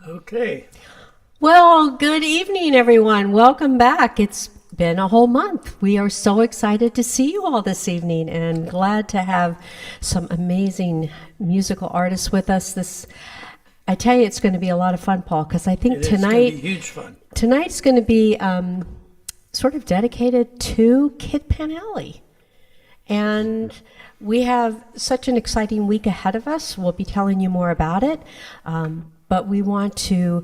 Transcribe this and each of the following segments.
Okay. Well, good evening, everyone. Welcome back. It's been a whole month. We are so excited to see you all this evening and glad to have some amazing musical artists with us. I tell you, it's going to be a lot of fun, Paul, because I think It's going to be huge fun. tonight's going to be sort of dedicated to Kid Pan Alley. And we have such an exciting week ahead of us. We'll be telling you more about it. But we want to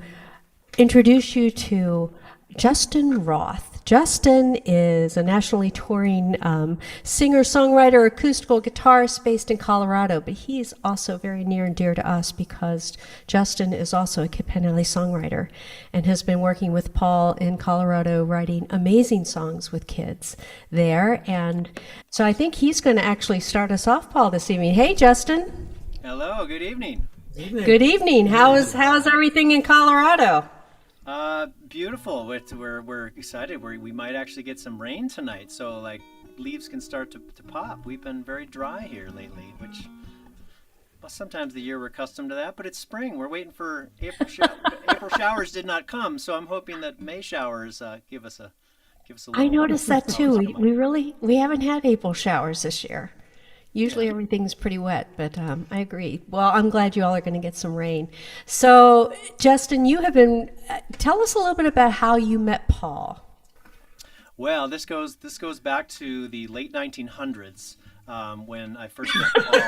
introduce you to Justin Roth. Justin is a nationally touring singer, songwriter, acoustical guitarist based in Colorado, but he's also very near and dear to us because Justin is also a Kid Pan Alley songwriter and has been working with Paul in Colorado writing amazing songs with kids there. And so I think he's going to actually start us off, Paul, this evening. Hey, Justin. Hello, good evening. Good evening. How's everything in Colorado? Beautiful. We're excited. We might actually get some rain tonight, so like leaves can start to pop. We've been very dry here lately, which well, sometimes the year we're accustomed to that, but it's spring. We're waiting for April showers did not come, so I'm hoping that May showers give us a little. I noticed that too. We haven't had April showers this year. Usually everything's pretty wet, but I agree. Well, I'm glad you all are going to get some rain. So, Justin, you have been. Tell us a little bit about how you met Paul. Well, this goes back to the late 1900s when I first met Paul.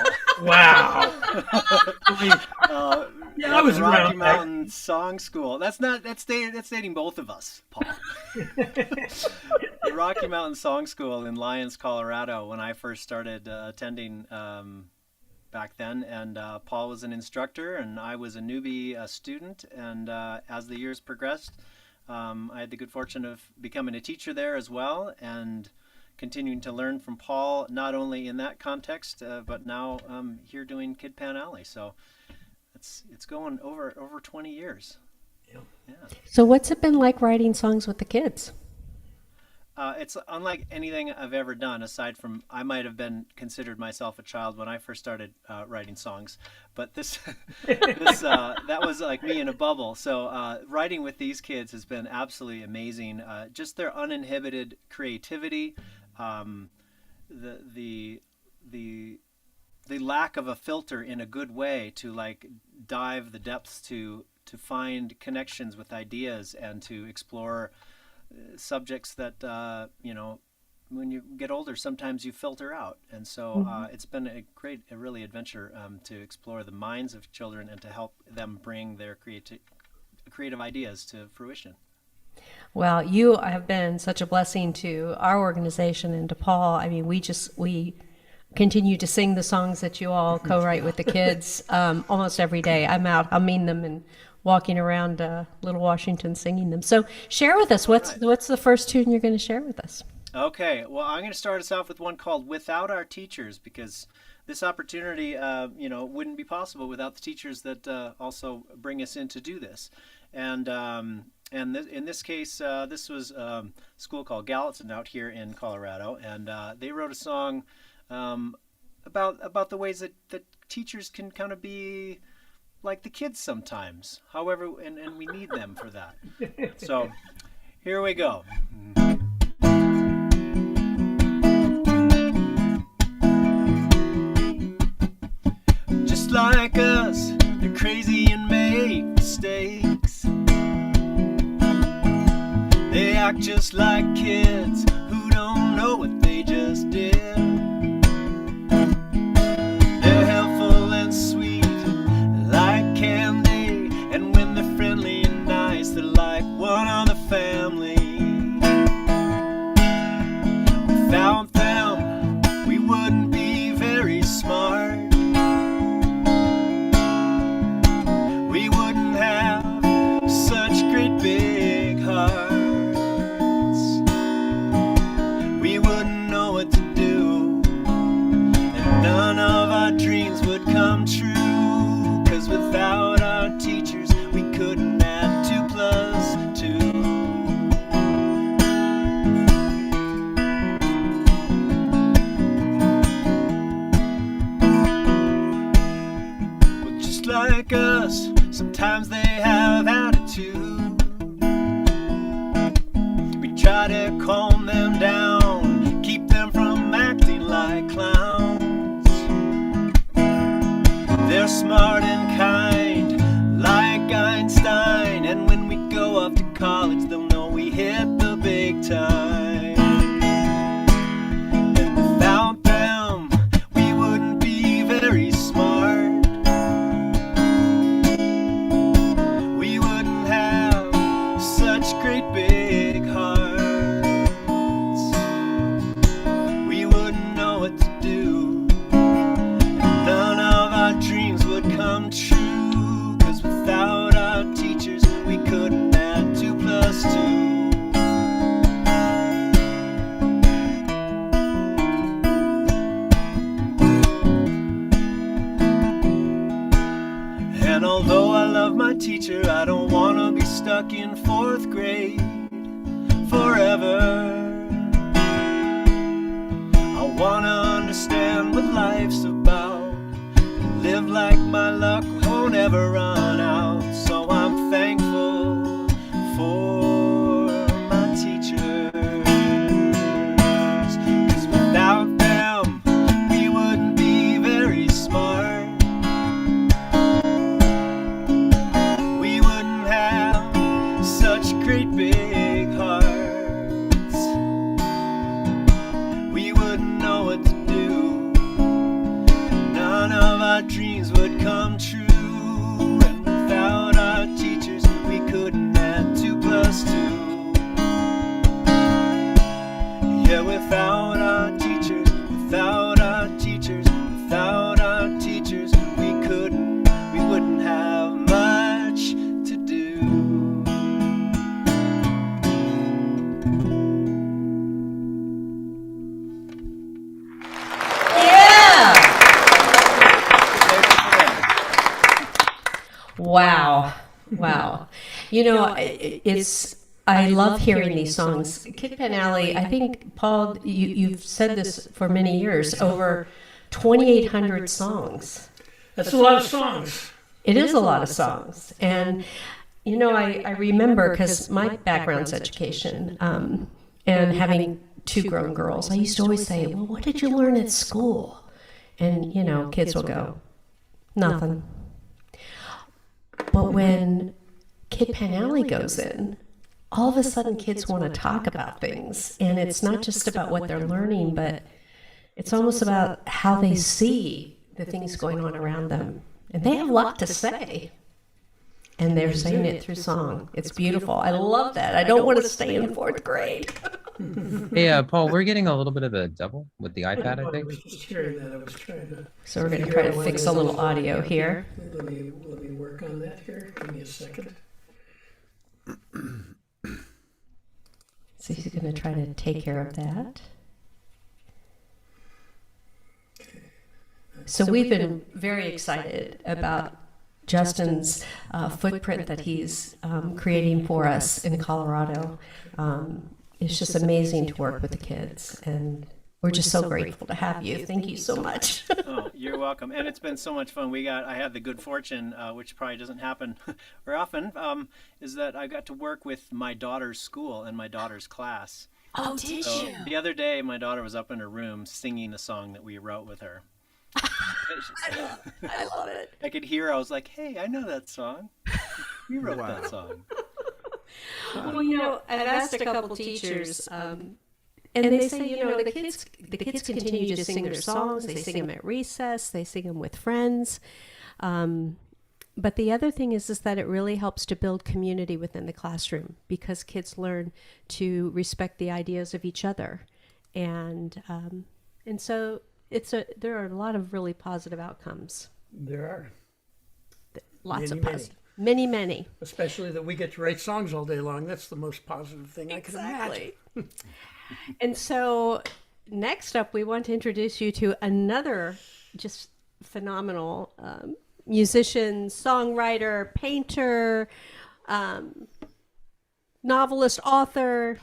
Wow. Yeah, I was Rocky around Mountain Song School. That's dating both of us, Paul. The Rocky Mountain Song School in Lyons, Colorado, when I first started attending back then, and Paul was an instructor, and I was a newbie student. And as the years progressed, I had the good fortune of becoming a teacher there as well, and continuing to learn from Paul, not only in that context, but now here doing Kid Pan Alley. So it's going over 20 years. Yeah. So, what's it been like writing songs with the kids? It's unlike anything I've ever done, aside from I might have been considered myself a child when I first started writing songs, but this that was like me in a bubble. So writing with these kids has been absolutely amazing. Just their uninhibited creativity, the lack of a filter in a good way to like dive the depths to find connections with ideas and to explore subjects that when you get older sometimes you filter out, and so it's been a really adventure to explore the minds of children and to help them bring their creative ideas to fruition. Well, you have been such a blessing to our organization and to Paul. I mean, we continue to sing the songs that you all co-write with the kids almost every day. I'm out humming them and walking around Little Washington singing them. So share with us, what's the first tune you're going to share with us? Okay, well, I'm going to start us off with one called Without Our Teachers, because this opportunity wouldn't be possible without the teachers that also bring us in to do this. And in this case, this was a school called Gallatin out here in Colorado, and they wrote a song about the ways that teachers can kind of be like the kids sometimes. However, and we need them for that. So here we go. Just like us, they're crazy and make mistakes. They act just like kids who don't know what they just did. They're helpful and sweet like candy, and when they're friendly and nice, they're like one of the family. Without them, we wouldn't be very smart. We wouldn't have such great big hearts. We wouldn't know what to do, and none of our dreams would come true. 'Cause without our teachers, we couldn't add 2 + 2. Well, just like us, sometimes they have of my teacher. I don't want to be stuck in 4th grade forever. I want to understand what life's about, live like my luck won't ever run out. So I'm thankful for my teachers, 'cause without them we wouldn't be very smart. We wouldn't have such great big hearts. We wouldn't know what to do. None of our dreams would come true. And without our teachers, we couldn't add 2 + 2. Yeah, without our teachers, without our teachers, without our teachers, we wouldn't have much to do. Wow. Wow. You know, I love hearing these songs. Kid Pan Alley, I think, Paul, you've said this for many years, over 2,800 songs. That's a lot of songs. It is a lot of songs. And, you know, I remember, because my background's education, and having 2 grown girls, I used to always say, well, what did you learn at school? And, you know, kids will go, nothing. But when Kid Pan Alley goes in, all of a sudden kids want to talk about things. And it's not just about what they're learning, but it's almost about how they see the things going on around them. And they have a lot to say. And they're saying it through song. It's beautiful. I love that. I don't want to stay in 4th grade. Hey, Paul, we're getting a little bit of a double with the iPad, I I think. was just hearing that. I was trying to. So we're going to try to fix a little audio here. Let me work on that here. Give me a second. So he's going to try to take care of that. So we've been very excited about Justin's footprint that he's creating for us in Colorado. It's just amazing to work with the kids, and we're just so grateful to have you. Thank you so much. Oh, you're welcome. And it's been so much fun. I had the good fortune, which probably doesn't happen very often, is that I got to work with my daughter's school and my daughter's class. Oh, did So you? the other day, my daughter was up in her room singing a song that we wrote with her. I love it. I could hear her. I was like, hey, I know that song. We wrote that song. Well, you know, I've asked a couple teachers, and they say, you know, the kids continue to sing their songs. They sing them at recess. They sing them with friends. But the other thing is that it really helps to build community within the classroom, because kids learn to respect the ideas of each other, and so there are a lot of really positive outcomes. There are. Lots Many, of positive. Many. Especially that we get to write songs all day long. That's the most positive thing I can imagine. And so next up, we want to introduce you to another just phenomenal musician, songwriter, painter, novelist, author,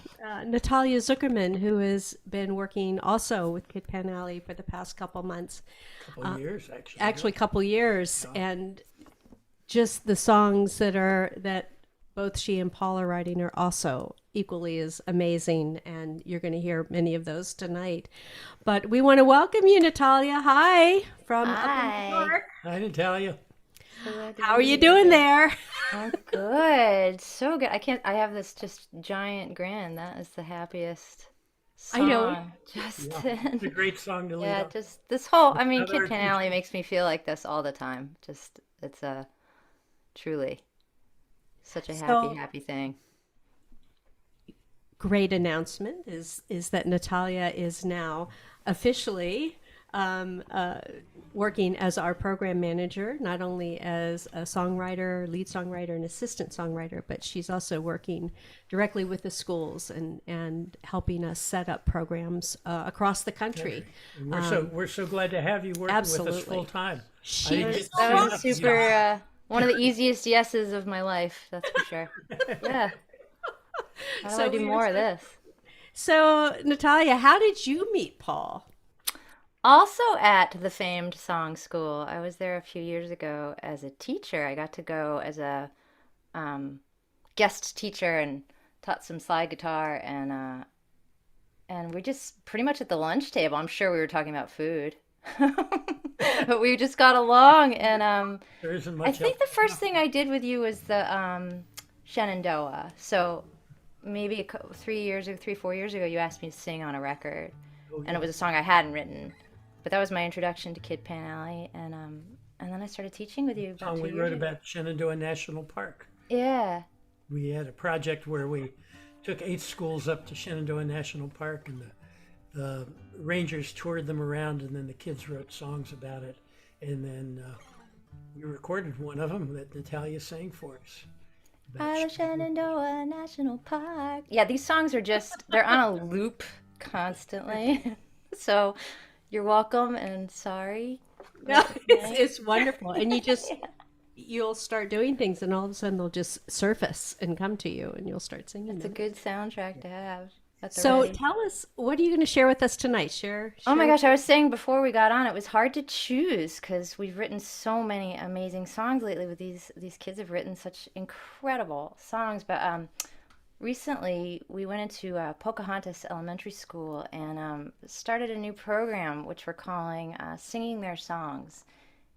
Natalia Zukerman, who has been working also with Kid Pan Alley for the past couple months. Couple years, actually. Actually, couple years. And just the songs that both she and Paul are writing are also equally as amazing, and you're going to hear many of those tonight. But we want to welcome you, Natalia. Hi from up in New York. Hi, Natalia. How are you doing there? Oh, good. So good. I have this just giant grin. That is the happiest song. I know. Just It's a great song to lead yeah, up. just this whole, I mean, Another Kid Pan Alley makes me feel like this all the time. Just, it's truly such a happy thing. Great announcement is that Natalia is now officially working as our program manager, not only as a songwriter, lead songwriter, and assistant songwriter, but she's also working directly with the schools and helping us set up programs across the country. And we're so glad to have you working with us absolutely. full time. She is That was super, One of the easiest yeses of my life, that's for sure. Yeah. How do So I do we were more of this? So, Natalia, how did you meet Paul? Also at the famed song school. I was there a few years ago as a teacher. I got to go as a guest teacher and taught some slide guitar, and we just pretty much at the lunch table. I'm sure we were talking about food. But we just got along, and There isn't I much think else. the first thing I did with you was the Shenandoah. So maybe 4 years ago, you asked me to sing on a record, and it was a song I hadn't written. But that was my introduction to Kid Pan Alley, and then I started teaching with you about Song 2 we years wrote ago. about Shenandoah National Park. Yeah. We had a project where we took 8 schools up to Shenandoah National Park, and the rangers toured them around, and then the kids wrote songs about it. And then we recorded one of them that Natalia sang for us. I love Shenandoah National Park. Yeah, these songs are they're on a loop constantly. So you're welcome and sorry. No, it's wonderful. And you'll start doing things, and all of a sudden they'll just surface and come to you, and you'll start singing It's a them. good soundtrack to have. So tell us, what are you going to share with us tonight? Share. Oh my gosh, I was saying before we got on, it was hard to choose because we've written so many amazing songs lately with these kids have written such incredible songs. But recently we went into Pocahontas Elementary School and started a new program which we're calling Singing Their Songs.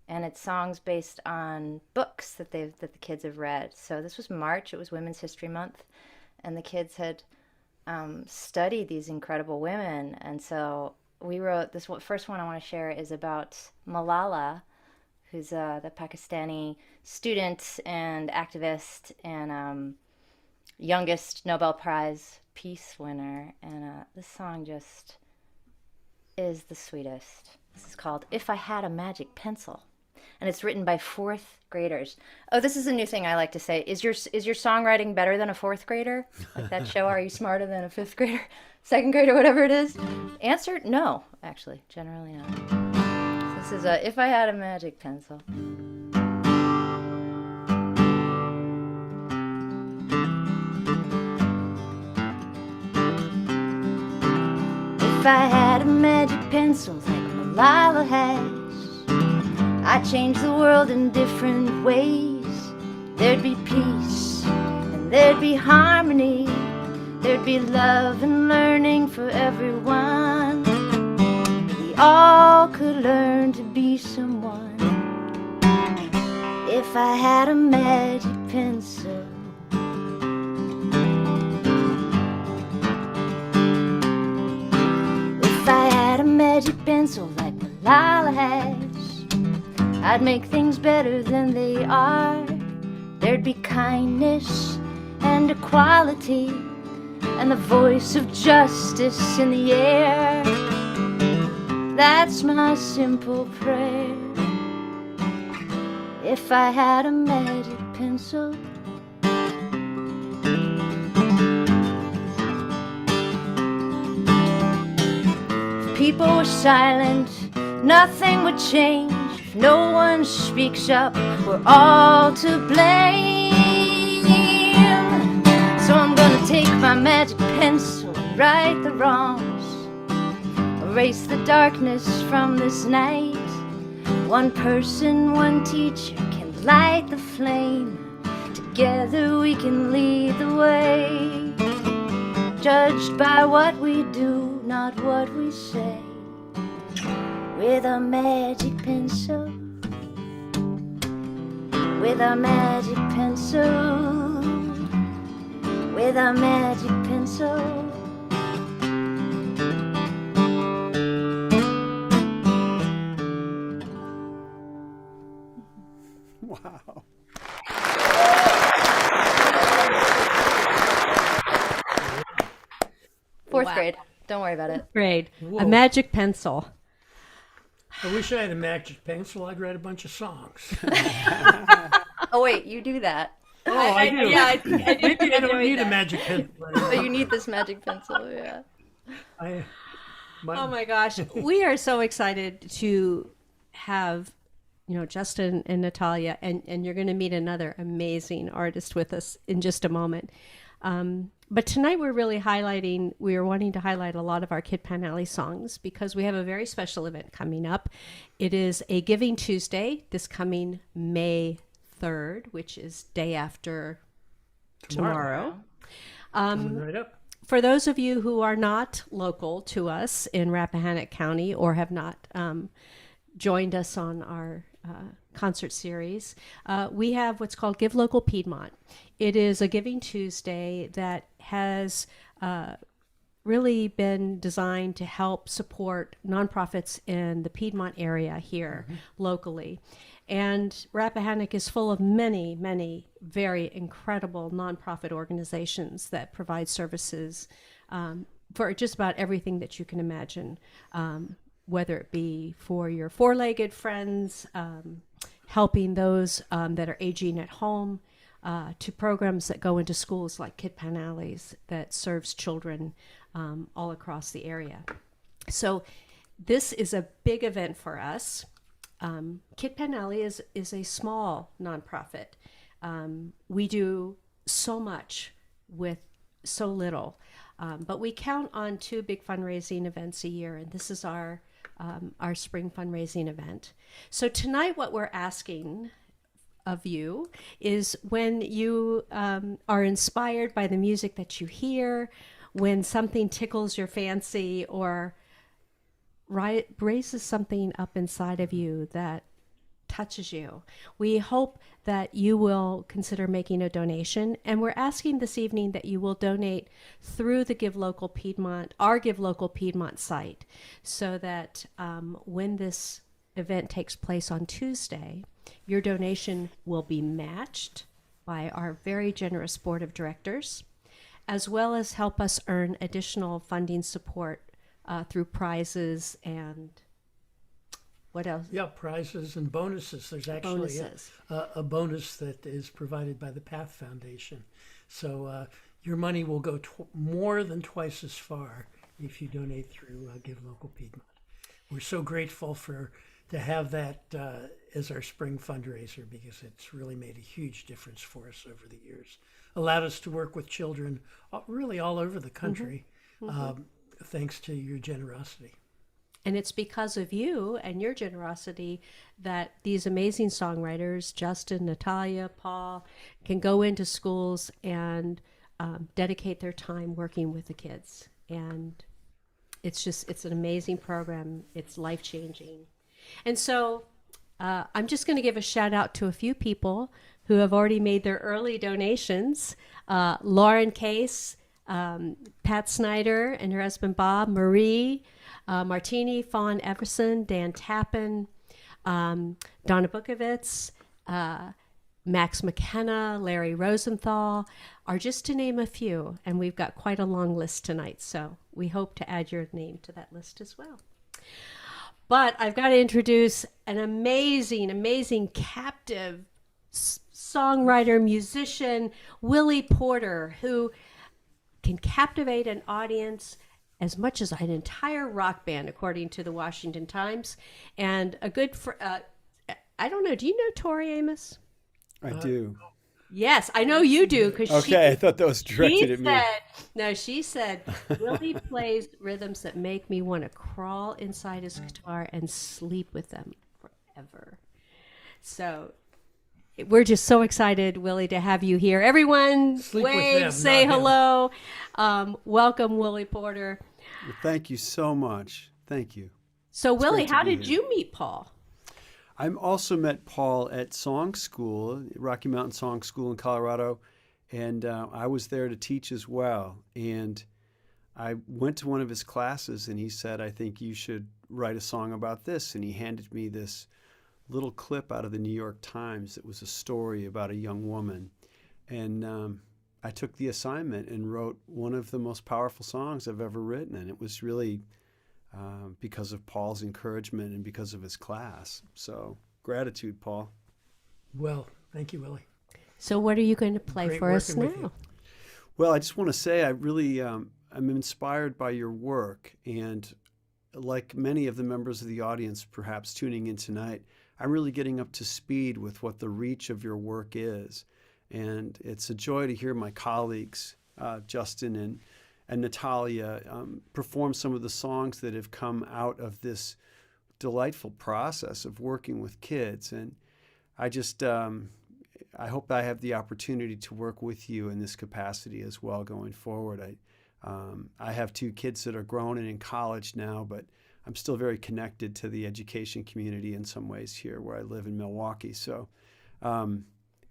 And it's songs based on books that the kids have read. So this was March, it was Women's History Month, and the kids had studied these incredible women. And so we wrote this first one I want to share is about Malala, who's the Pakistani student and activist and youngest Nobel Prize peace winner. And this song just is the sweetest. This is called If I Had a Magic Pencil. And it's written by 4th graders. Oh, this is a new thing I like to say. Is your songwriting better than a 4th grader? Like that show, Are You Smarter Than a 5th grader? 2nd grader, whatever it is? Answer, no, actually, generally not. So this is If I Had a Magic Pencil. If I had a magic pencil like Malala has, I'd change the world in different ways. There'd be peace, and there'd be harmony. There'd be love and learning for everyone. We all could learn to be someone. If I had a magic pencil. If I had a magic pencil like Malala has, I'd make things better than they are. There'd be kindness and equality and the voice of justice in the air. That's my simple prayer. If I had a magic pencil. If people were silent, nothing would change. If no one speaks up, we're all to blame. So I'm gonna take my magic pencil and right the wrongs, erase the darkness from this night. One person, one teacher can light the flame. Together we can lead the way. Judged by what we do, not what we say. With a magic pencil, with a magic pencil, with a magic pencil. Wow. Fourth Wow. grade. Don't worry about it. Grade. Whoa. A magic pencil. I wish I had a magic pencil. I'd write a bunch of songs. Oh wait, you do that. Oh, I do. Yeah, I think I did Maybe I don't enjoy need a that. magic pencil. But you need this magic pencil, yeah. Oh my gosh. We are so excited to have Justin and Natalia, and you're going to meet another amazing artist with us in just a moment. But tonight we're wanting to highlight a lot of our Kid Pan Alley songs because we have a very special event coming up. It is a Giving Tuesday this coming May 3rd, which is day after tomorrow. Coming right up. For those of you who are not local to us in Rappahannock County or have not joined us on our concert series, we have what's called Give Local Piedmont. It is a Giving Tuesday that has really been designed to help support nonprofits in the Piedmont area here locally. And Rappahannock is full of many, many very incredible nonprofit organizations that provide services for just about everything that you can imagine, whether it be for your four-legged friends, helping those that are aging at home, to programs that go into schools like Kid Pan Alleys that serves children all across the area. So this is a big event for us. Kid Pan Alley is a small nonprofit. We do so much with so little, but we count on 2 big fundraising events a year, and this is our spring fundraising event. So tonight what we're asking of you is when you are inspired by the music that you hear, when something tickles your fancy or raises something up inside of you that touches you, we hope that you will consider making a donation. And we're asking this evening that you will donate through the Give Local Piedmont, our Give Local Piedmont site, so that when this event takes place on Tuesday, your donation will be matched by our very generous board of directors, as well as help us earn additional funding support through prizes and what else? Yeah, prizes and bonuses. There's actually a bonus that is provided by the Path Foundation. So your money will go more than twice as far if you donate through Give Local Piedmont. We're so grateful to have that as our spring fundraiser because it's really made a huge difference for us over the years. Allowed us to work with children really all over the country, thanks to your generosity. And it's because of you and your generosity that these amazing songwriters, Justin, Natalia, Paul, can go into schools and dedicate their time working with the kids. And it's an amazing program. It's life-changing. And so I'm just going to give a shout out to a few people who have already made their early donations. Lauren Case, Pat Snyder and her husband Bob, Marie, Martini, Fawn Everson, Dan Tappan, Donna Bukovitz, Max McKenna, Larry Rosenthal, are just to name a few. And we've got quite a long list tonight, so we hope to add your name to that list as well. But I've got to introduce an amazing, amazing captive songwriter, musician, Willy Porter, who can captivate an audience as much as an entire rock band, according to the Washington Times. And a good, I don't know, do you know Tori Amos? I do. Yes, I know you do. Okay, I thought that was directed at me. She said, Willie plays rhythms that make me want to crawl inside his guitar and sleep with them forever. So we're just so excited, Willie, to have you here. Everyone, wave, say hello. Welcome, Willy Porter. Well, thank you so much. Thank you. So, Willie, how did you meet Paul? I also met Paul at Song School, Rocky Mountain Song School in Colorado, and I was there to teach as well. And I went to one of his classes, and he said, I think you should write a song about this. And he handed me this little clip out of the New York Times. It was a story about a young woman. And I took the assignment and wrote one of the most powerful songs I've ever written. And it was really because of Paul's encouragement and because of his class. So gratitude, Paul. Well, thank you, Willie. So what are you going to play for us now? Well, I just want to say I really I'm inspired by your work. And like many of the members of the audience perhaps tuning in tonight, I'm really getting up to speed with what the reach of your work is. And it's a joy to hear my colleagues, Justin and Natalia, perform some of the songs that have come out of this delightful process of working with kids. And I just, I hope I have the opportunity to work with you in this capacity as well going forward. I have 2 kids that are grown and in college now, but I'm still very connected to the education community in some ways here where I live in Milwaukee. So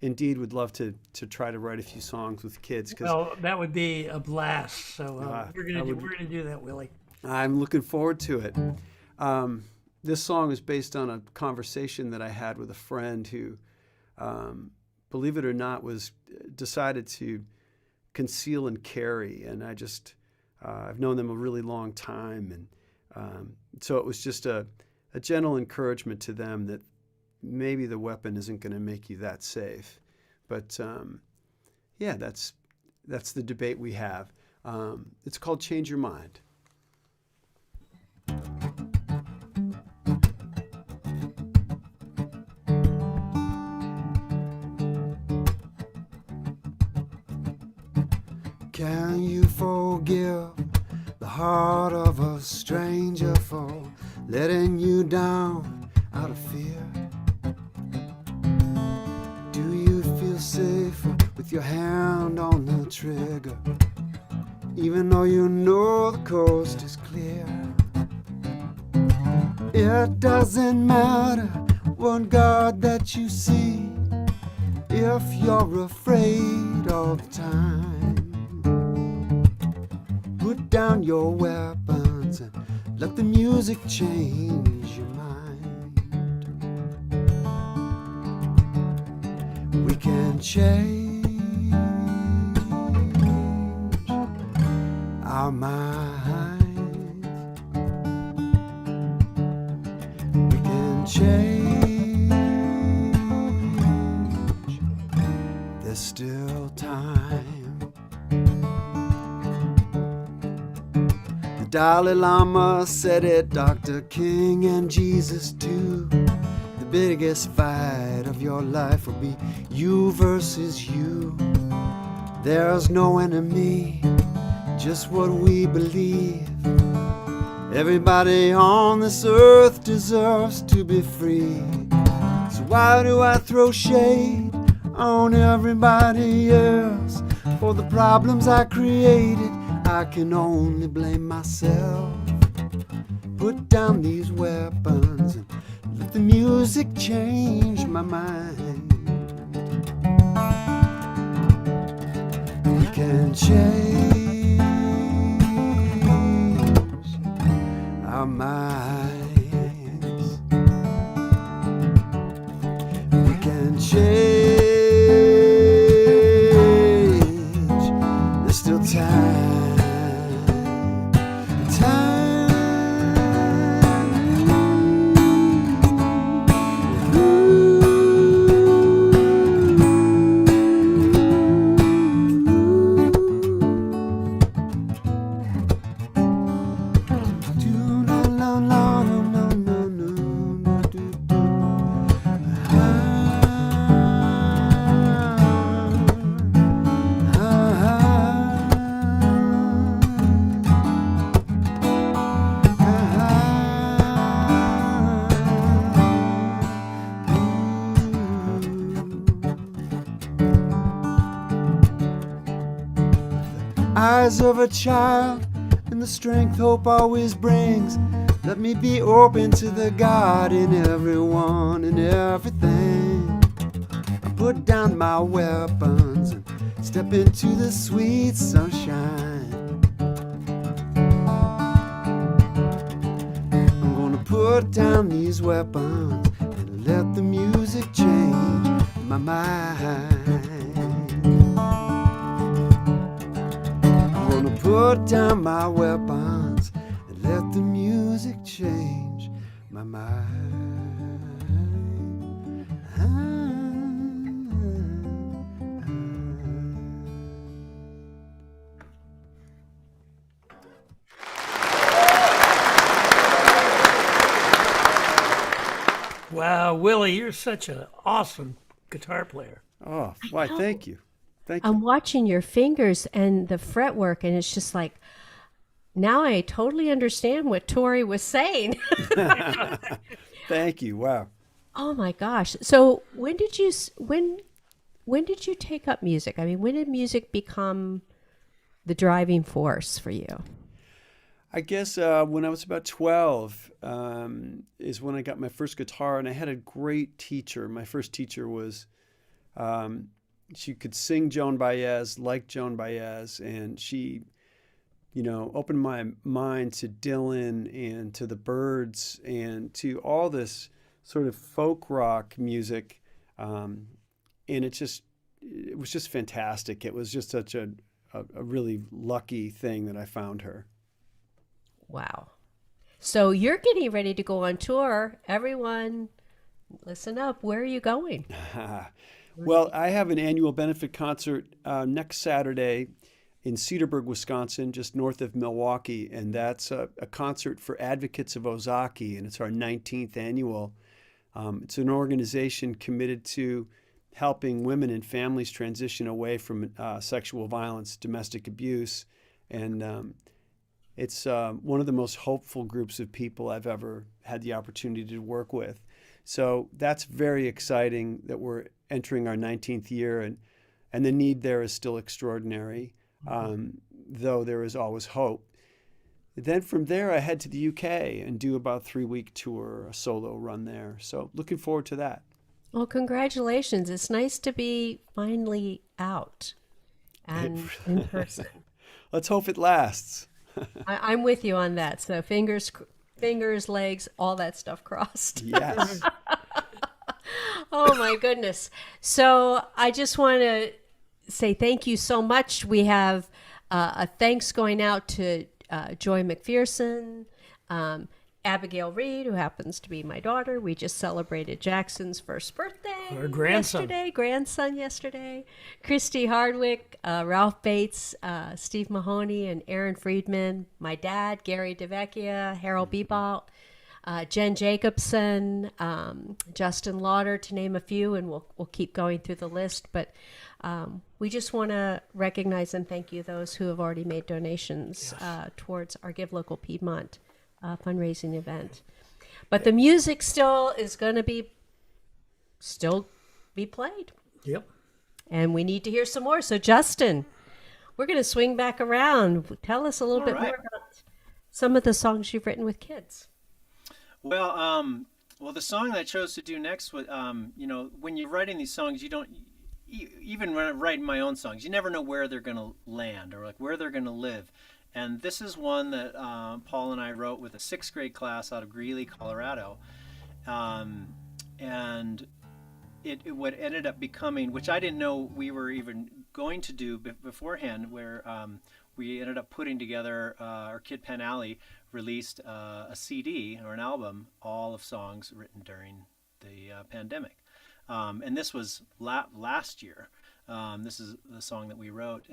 indeed would love to try to write a few songs with kids. Well, that would be a blast. So we're gonna do that, Willie. I'm looking forward to it. This song is based on a conversation that I had with a friend who, believe it or not, decided to conceal and carry. And I've known them a really long time. And so it was just a gentle encouragement to them that maybe the weapon isn't going to make you that safe. But yeah, that's the debate we have. It's called Change Your Mind. Can you forgive the heart of a stranger for letting you down out of fear? Do you feel safe with your hand on the trigger, even though you know the coast is clear? It doesn't matter what God that you see if you're afraid all the time. Put down your weapons and let the music change your mind. We can change our minds. We can change. There's still time. Dalai Lama said it, Dr. King and Jesus too. The biggest fight of your life will be you versus you. There's no enemy, just what we believe. Everybody on this earth deserves to be free. So why do I throw shade on everybody else for the problems I created? I can only blame myself. Put down these weapons and let the music change my mind. We can change our minds. We can change. There's still time. Eyes of a child and the strength hope always brings. Let me be open to the God in everyone and everything. I put down my weapons and step into the sweet sunshine. I'm gonna put down these weapons and let the music change my mind. Put down my weapons and let the music change my mind. Wow, Willie, you're such an awesome guitar player. Oh, why? know. Thank you. Thank you. I'm watching your fingers and the fretwork, and it's just like, now I totally understand what Tori was saying. Thank you. Wow. Oh my gosh. So when did you take up music? I mean, when did music become the driving force for you? I guess when I was about 12 is when I got my first guitar, and I had a great teacher. My first teacher was, she could sing Joan Baez, like Joan Baez, and she, opened my mind to Dylan and to the Byrds and to all this sort of folk rock music. And it was just fantastic. It was just such a really lucky thing that I found her. Wow. So you're getting ready to go on tour. Everyone, listen up. Where are you going? Well, I have an annual benefit concert next Saturday in Cedarburg, Wisconsin, just north of Milwaukee. And that's a concert for Advocates of Ozaki, and it's our 19th annual. It's an organization committed to helping women and families transition away from sexual violence, domestic abuse. And it's one of the most hopeful groups of people I've ever had the opportunity to work with. So that's very exciting that we're entering our 19th year, and the need there is still extraordinary, though there is always hope. Then from there, I head to the UK and do about a 3-week tour, a solo run there. So looking forward to that. Well, congratulations. It's nice to be finally out and in person. Let's hope it lasts. I'm with you on that. So fingers, legs, all that stuff crossed. Yes. Oh my goodness. So I just want to say thank you so much. We have a thanks going out to Joy McPherson, Abigail Reed, who happens to be my daughter. We just celebrated Jackson's first birthday. Our grandson. Yesterday. Christy Hardwick, Ralph Bates, Steve Mahoney, and Aaron Friedman. My dad, Gary DeVecchia, Harold Bebout, Jen Jacobson, Justin Lauder, to name a few, and we'll keep going through the list. But we just want to recognize and thank you those who have already made donations towards our Give Local Piedmont fundraising event. But the music still is going to be played. Yep. And we need to hear some more. So Justin, we're going to swing back around. Tell us a little bit more about some of the songs you've written with kids. Well, the song that I chose to do next was, when you're writing these songs, you don't, even when I'm writing my own songs, you never know where they're going to land or like where they're going to live. And this is one that Paul and I wrote with a 6th grade class out of Greeley, Colorado. And it what ended up becoming, which I didn't know we were even going to do beforehand, where we ended up putting together, our Kid Pan Alley released a CD or an album, all of songs written during the pandemic. And this was last year. This is the song that we wrote.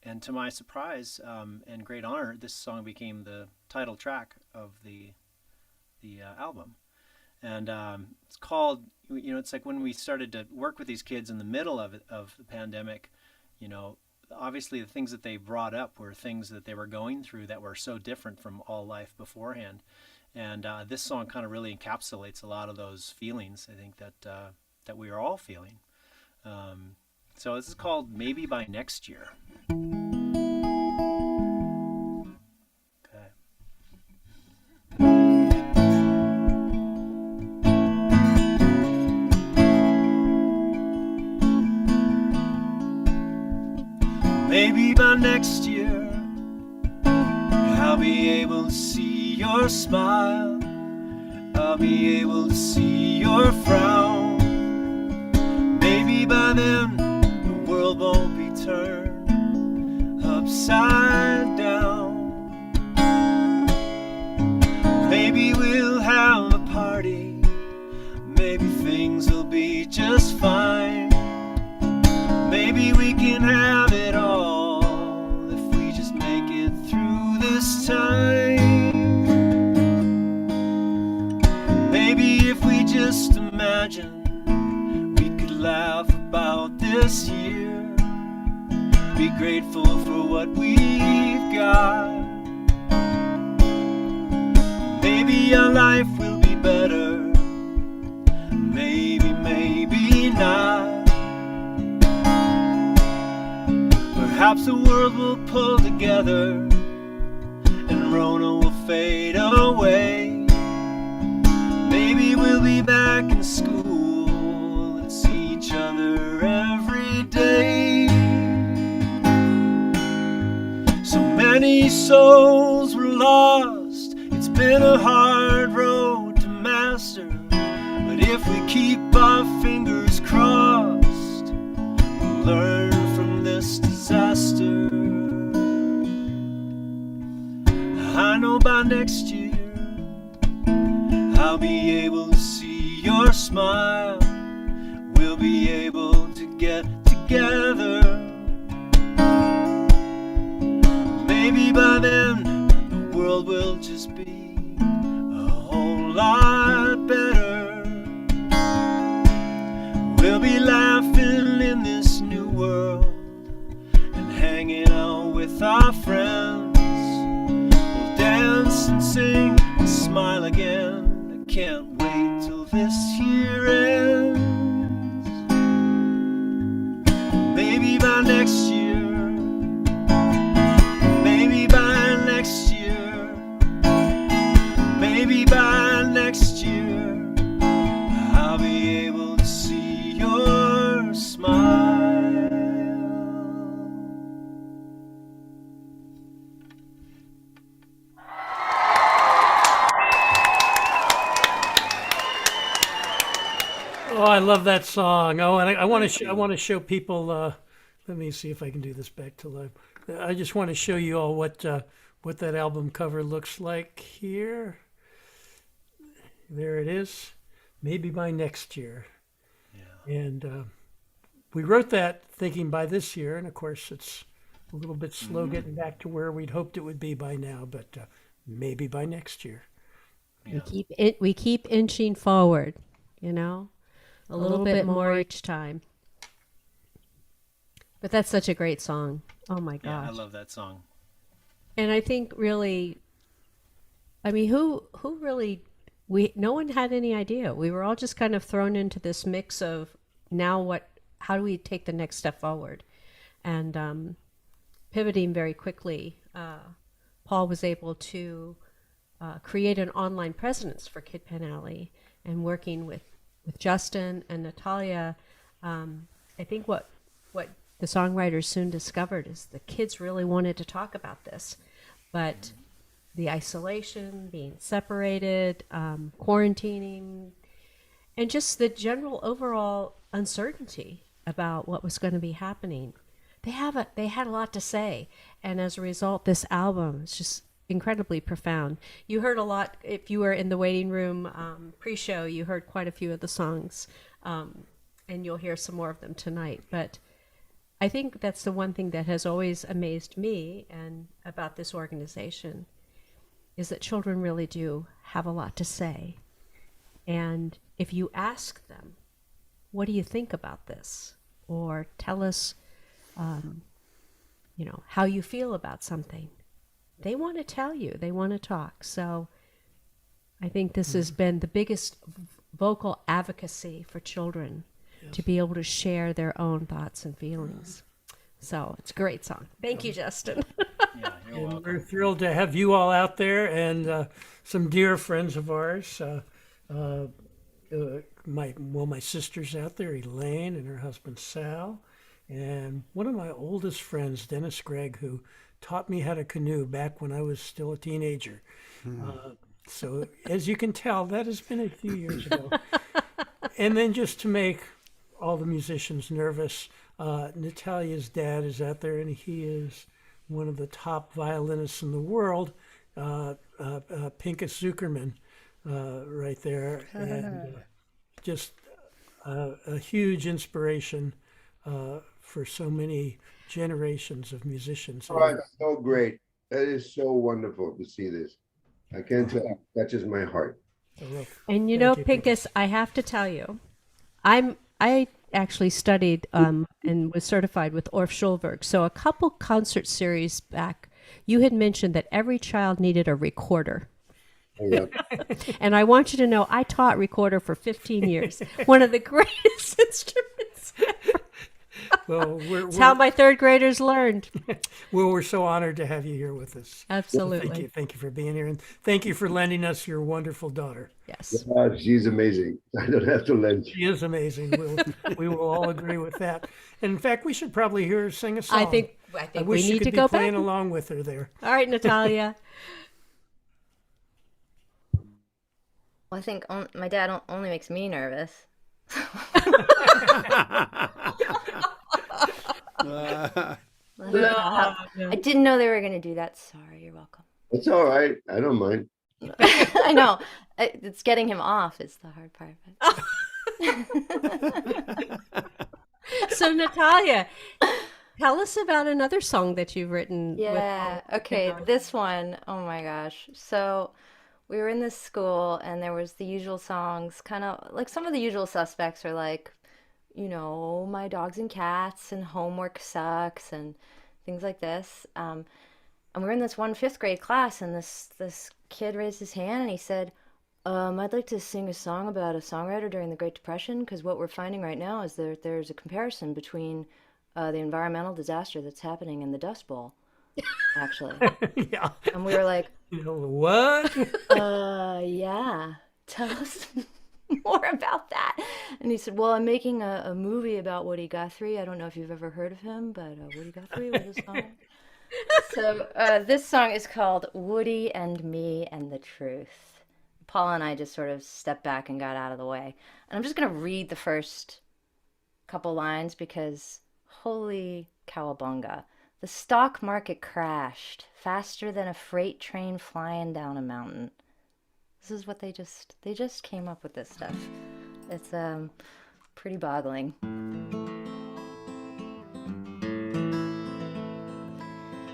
And to my surprise and great honor, this song became the title track of the album. And it's called, it's like when we started to work with these kids in the middle of the pandemic, obviously the things that they brought up were things that they were going through that were so different from all life beforehand. And this song kind of really encapsulates a lot of those feelings, I think, that we are all feeling. So this is called Maybe by Next Year. Maybe by next year, I'll be able to see your smile. I'll be able to see your frown. Maybe by then, the world won't be turned upside down. Maybe we'll have a party. Maybe things will be just fine. Maybe we can have it all if we just make it through this time. Maybe if be grateful for what we've got. Maybe our life will be better. Maybe, maybe not. Perhaps the world will pull together and Rona will fade away. Maybe we'll be back in school and see each other every day. So many souls were lost. It's been a hard road to master. But if we keep our fingers crossed, we'll learn from this disaster. I know by next year I'll be able to see your smile. We'll be able to get together. Maybe by then the world will just be a whole lot better. We'll be laughing in this new world and hanging out with our friends. We'll dance and sing and smile again. I can't wait till this year ends. Maybe by next year, maybe by next year, maybe by next year, I'll be able to see your smile. Oh, I love that song. Oh, and I want to I want to show people. Let me see if I can do this back to life. I just want to show you all what that album cover looks like here. There it is. Maybe by next year. Yeah. And we wrote that thinking by this year, and of course it's a little bit slow getting back to where we'd hoped it would be by now, but maybe by next year. Yeah. We keep inching forward, you know, a little bit more each time. But that's such a great song. Oh my gosh. Yeah, I love that song. And I think really, I mean, who really, no one had any idea. We were all just kind of thrown into this mix of now how do we take the next step forward? And pivoting very quickly, Paul was able to create an online presence for Kid Pen Alley, and working with Justin and Natalia. I think what the songwriters soon discovered is the kids really wanted to talk about this, but the isolation, being separated, quarantining, and just the general overall uncertainty about what was going to be happening. They had a lot to say, and as a result, this album is just incredibly profound. You heard a lot, if you were in the waiting room pre-show, you heard quite a few of the songs, and you'll hear some more of them tonight. But I think that's the one thing that has always amazed me and about this organization is that children really do have a lot to say. And if you ask them, what do you think about this? Or tell us, how you feel about something. They want to tell you. They want to talk. So I think this has been the biggest vocal advocacy for children, to be able to share their own thoughts and feelings. So it's a great song. Thank you, Justin. Yeah, you're welcome. We're thrilled to have you all out there, and some dear friends of ours. My sister's out there, Elaine, and her husband Sal, and one of my oldest friends, Dennis Gregg, who taught me how to canoe back when I was still a teenager. So as you can tell, that has been a few years ago. And then just to make all the musicians nervous, Natalia's dad is out there, and he is one of the top violinists in the world, Pinchas Zukerman, right there. And just a huge inspiration for so many generations of musicians. Oh, it's so great. That is so wonderful to see this. I can't tell you, it touches my heart. And Pinchas, I have to tell you, I actually studied and was certified with Orff Schulberg. So a couple concert series back, you had mentioned that every child needed a recorder. Oh, yeah. And I want you to know, I taught recorder for 15 years. One of the greatest instruments ever. Well, It's how my third graders learned. we're so honored to have you here with us. Absolutely. Thank you for being here, and thank you for lending us your wonderful daughter. Yes. She's amazing. I don't have to lend. She is amazing. We will all agree with that. And in fact, we should probably hear her sing a song. I think I we wish you need could to be go playing back. along with her there. All right, Natalia. Well, I think my dad only makes me nervous. I didn't know they were going to do that. Sorry, you're welcome. It's all right. I don't mind. I know. It's getting him off is the hard part. So, Natalia, tell us about another song that you've written. Yeah. Okay. This one. Oh my gosh. So we were in this school and there was the usual songs, kind of like some of the usual suspects are like, my dogs and cats and homework sucks and things like this. And we were in this one fifth grade class and this kid raised his hand and he said, I'd like to sing a song about a songwriter during the Great Depression, because what we're finding right now is there's a comparison between the environmental disaster that's happening and the Dust Bowl, actually. Yeah. And we were like, What? yeah, tell us more about that. And he said, well, I'm making a movie about Woody Guthrie. I don't know if you've ever heard of him, but Woody Guthrie was a song. So this song is called Woody and Me and the Truth. Paul and I just sort of stepped back and got out of the way. And I'm just going to read the first couple lines because holy cowabunga. The stock market crashed faster than a freight train flying down a mountain. This is what they just came up with this stuff. It's pretty boggling.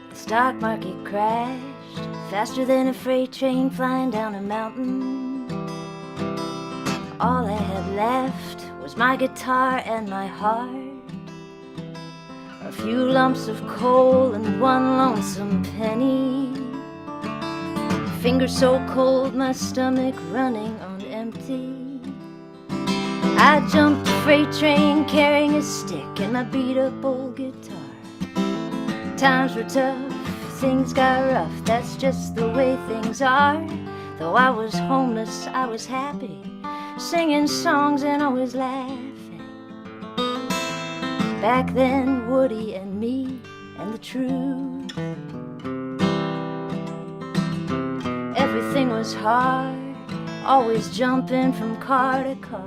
The stock market crashed faster than a freight train flying down a mountain. All I had left was my guitar and my heart, a few lumps of coal and one lonesome penny, fingers so cold my stomach running on empty. I jumped a freight train carrying a stick and my beat up old guitar. Times were tough, things got rough, that's just the way things are. Though I was homeless, I was happy, singing songs and always laughing. Back then, Woody and me and the truth. Everything was hard, always jumping from car to car,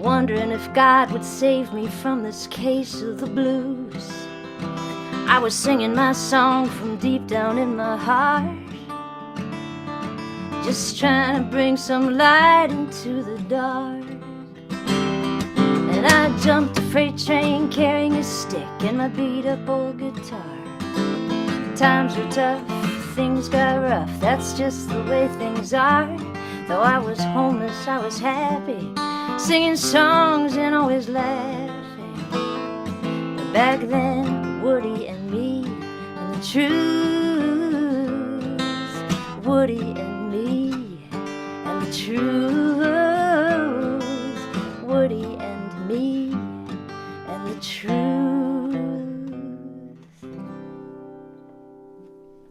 wondering if God would save me from this case of the blues. I was singing my song from deep down in my heart, just trying to bring some light into the dark. And I jumped a freight train carrying a stick and my beat up old guitar. Times were tough, things got rough, that's just the way things are. Though I was homeless, I was happy, singing songs and always laughing. But back then, Woody and me and the truth. Woody and me and the truth. Woody and me and the truth.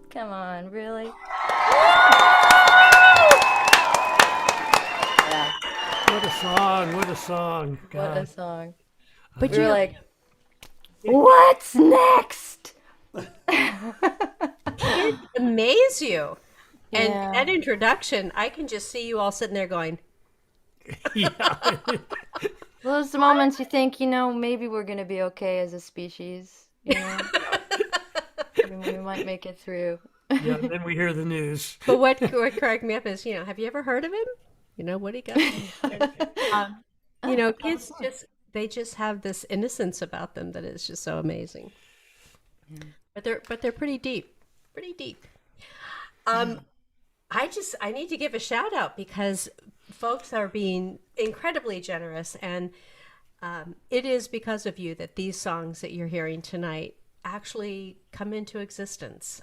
Come on, really? Yeah. What a song! What a song! What a God. song. But We were like, what's next? It amaze you. And Yeah. that introduction, I can just see you all sitting there going, Yeah. Those moments you think, maybe we're going to be okay as a species, we might make it through. Yeah, then we hear the news. but what cracked me up is, have you ever heard of him? What he got? Kids they just have this innocence about them that is just so amazing. Yeah. But they're pretty deep. Pretty deep. I need to give a shout out because folks are being incredibly generous, and it is because of you that these songs that you're hearing tonight actually come into existence.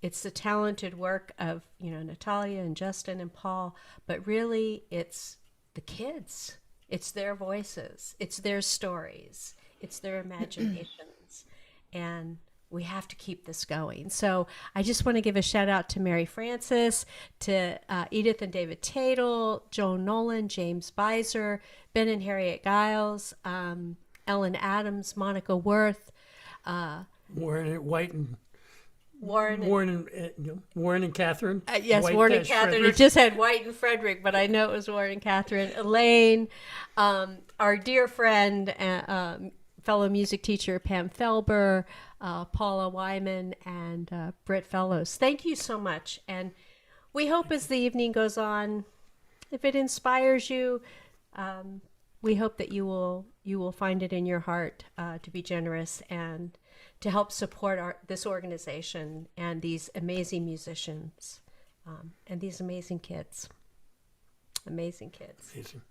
It's the talented work of, Natalia and Justin and Paul, but really it's the kids. It's their voices. It's their stories. It's their imaginations. And we have to keep this going. So I just want to give a shout out to Mary Francis, to Edith and David Tatel, Joan Nolan, James Beiser, Ben and Harriet Giles, Ellen Adams, Monica Worth, Warren White and Warren and Catherine. Yes, White Warren and dash Catherine. Frederick. It just had White and Frederick, but I know it was Warren and Catherine. Elaine, our dear friend, fellow music teacher Pam Felber, Paula Wyman, and Britt Fellows. Thank you so much. And we hope as the evening goes on, if it inspires you, we hope that you will find it in your heart to be generous and to help support this organization and these amazing musicians and these amazing kids. Amazing kids. Amazing.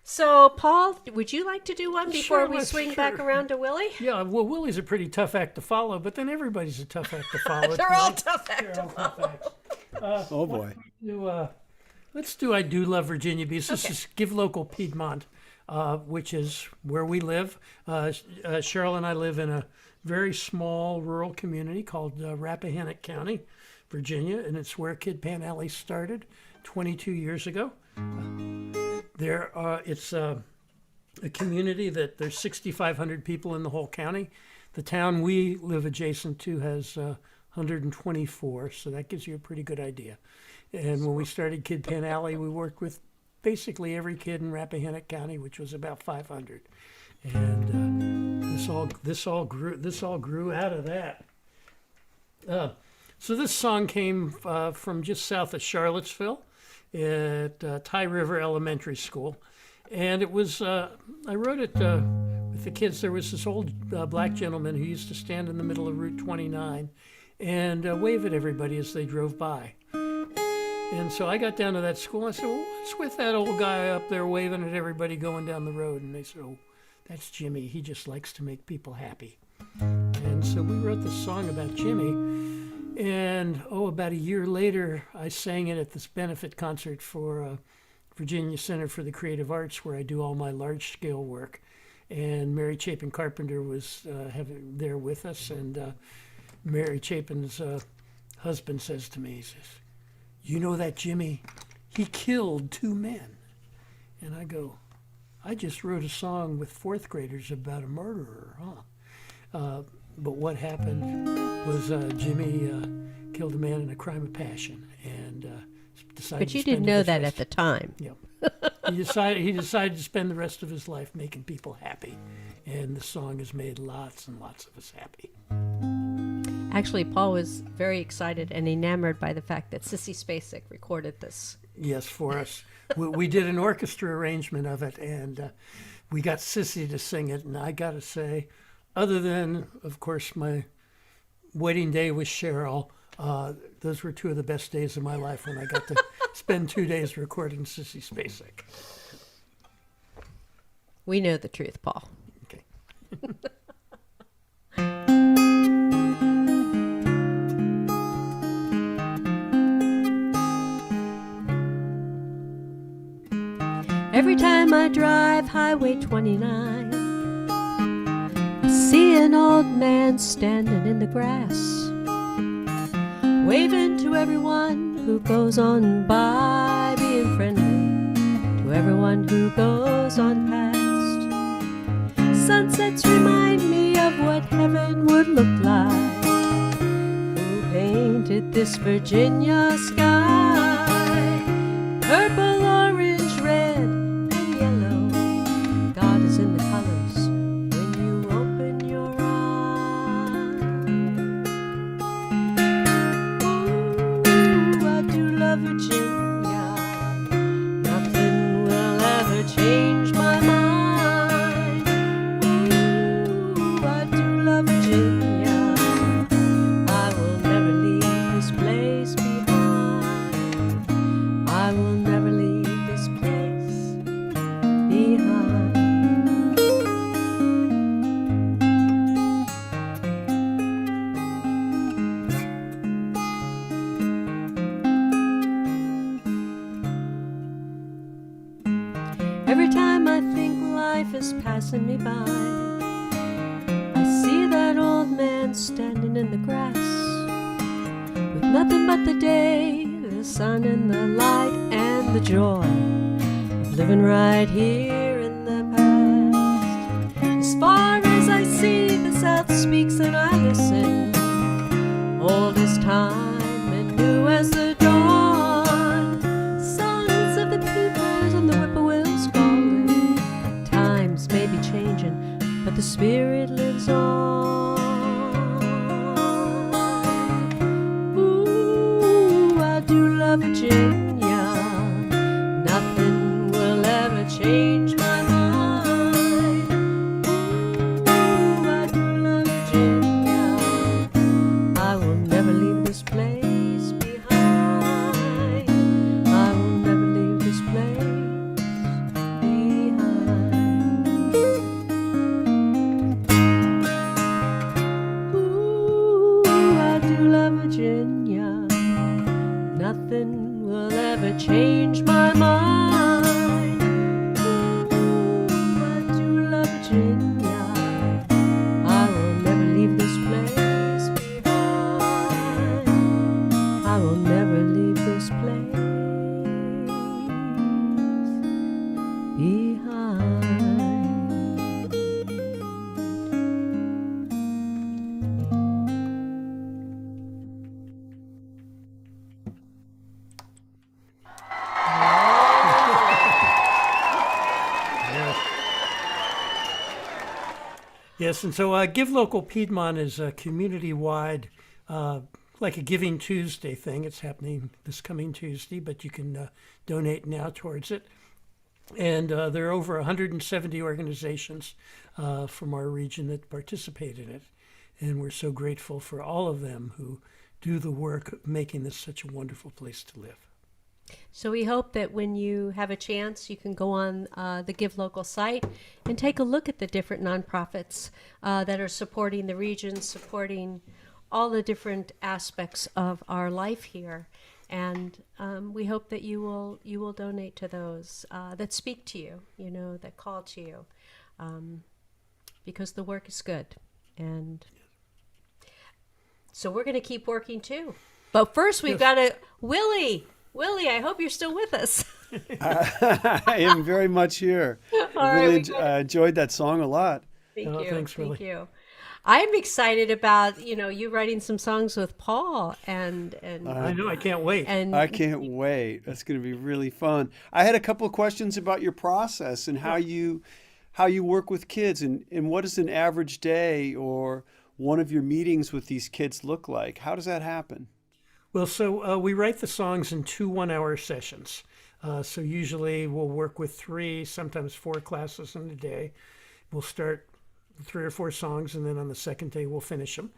So, Paul, would you like to do one before Sure, we let's- swing sure. back around to Willie? Yeah, well, Willie's a pretty tough act to follow, but then everybody's a tough act to follow. They're all tonight. tough act They're to all tough follow. acts. Oh boy. Let's do I Do Love Virginia Beach. This is Give Local Piedmont, which is where we live. Cheryl and I live in a very small rural community called Rappahannock County, Virginia, and it's where Kid Pan Alley started 22 years ago. It's a community that there's 6,500 people in the whole county. The town we live adjacent to has 124, so that gives you a pretty good idea. And when we started Kid Pan Alley, we worked with basically every kid in Rappahannock County, which was about 500. And this all grew out of that. So this song came from just south of Charlottesville at Ty River Elementary School. And it was, I wrote it with the kids. There was this old black gentleman who used to stand in the middle of Route 29 and wave at everybody as they drove by. And so I got down to that school and I said, well, what's with that old guy up there waving at everybody going down the road? And they said, oh, that's Jimmy. He just likes to make people happy. And so we wrote this song about Jimmy. And, about a year later, I sang it at this benefit concert for Virginia Center for the Creative Arts, where I do all my large-scale work. And Mary Chapin Carpenter was there with us. And Mary Chapin's husband says to me, he says, you know that Jimmy, he killed 2 men. And I go, I just wrote a song with 4th graders about a murderer, huh? But what happened was Jimmy killed a man in a crime of passion and decided But you to spend didn't know the that rest- at the time. Yeah. He decided to spend the rest of his life making people happy. And the song has made lots and lots of us happy. Actually, Paul was very excited and enamored by the fact that Sissy Spacek recorded this. Yes, for us. We did an orchestra arrangement of it, and we got Sissy to sing it. And I got to say, other than, of course, my wedding day with Cheryl, those were 2 of the best days of my life when I got to spend 2 days recording Sissy Spacek. We know the truth, Paul. Okay. Every time I drive Highway 29, I see an old man standing in the grass, waving to everyone who goes on by, being friendly to everyone who goes on past. Sunsets remind me of what heaven would look like. Who painted this Virginia sky? Purple, orange, red, and yellow. God is in the colors when you open your eyes. Ooh, I do love Virginia. Nothing will ever change my mind. Ooh, I do love Virginia. I will never leave this place behind. I will never passing me by. I see that old man standing in the grass with nothing but the day, the sun and the light and the joy of living right here in the past. As far as I see, the South speaks and I listen, old as time and new as the dawn. Sons of the peoples and the whippoorwills calling. Times may be changing, but the spirit lives on. Ooh, I do love Virginia. Nothing will ever change my mind. Ooh, I do love Virginia. I will never leave this place behind. I will never leave this place behind. Ooh, I do love Virginia. Nothing will ever change my mind. Ooh, I do love Virginia. I will never leave this place behind. I will never leave this place behind. Yes, and so Give Local Piedmont is a community-wide, like a Giving Tuesday thing. It's happening this coming Tuesday, but you can donate now towards it. And there are over 170 organizations from our region that participate in it. And we're so grateful for all of them who do the work of making this such a wonderful place to live. So we hope that when you have a chance, you can go on the Give Local site and take a look at the different nonprofits that are supporting the region, supporting all the different aspects of our life here. And we hope that you will donate to those that speak to you, you know, that call to you, because the work is good. And so we're going to keep working too. But first, we've got to Willy, I hope you're still with us. I am very much here. I really enjoyed that song a lot. Thank you. Thanks, Willy. Thank you. I'm excited about, you writing some songs with Paul and I know, I can't wait. and I can't wait. That's going to be really fun. I had a couple of questions about your process and how you work with kids and what does an average day or one of your meetings with these kids look like? How does that happen? Well, so we write the songs in 2 one-hour sessions. So usually we'll work with 3, sometimes 4 classes in a day. We'll start 3 or 4 songs, and then on the second day we'll finish them.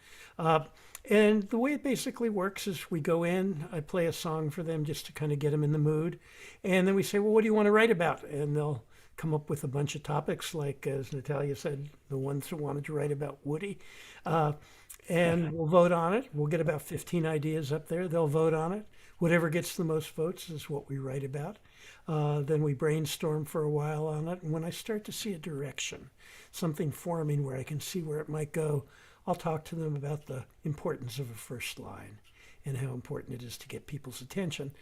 And the way it basically works is we go in, I play a song for them just to kind of get them in the mood. And then we say, well, what do you want to write about? And they'll come up with a bunch of topics, like, as Natalia said, the ones who wanted to write about Woody. And we'll vote on it. We'll get about 15 ideas up there. They'll vote on it. Whatever gets the most votes is what we write about. Then we brainstorm for a while on it. And when I start to see a direction, something forming where I can see where it might go, I'll talk to them about the importance of a first line and how important it is to get people's attention.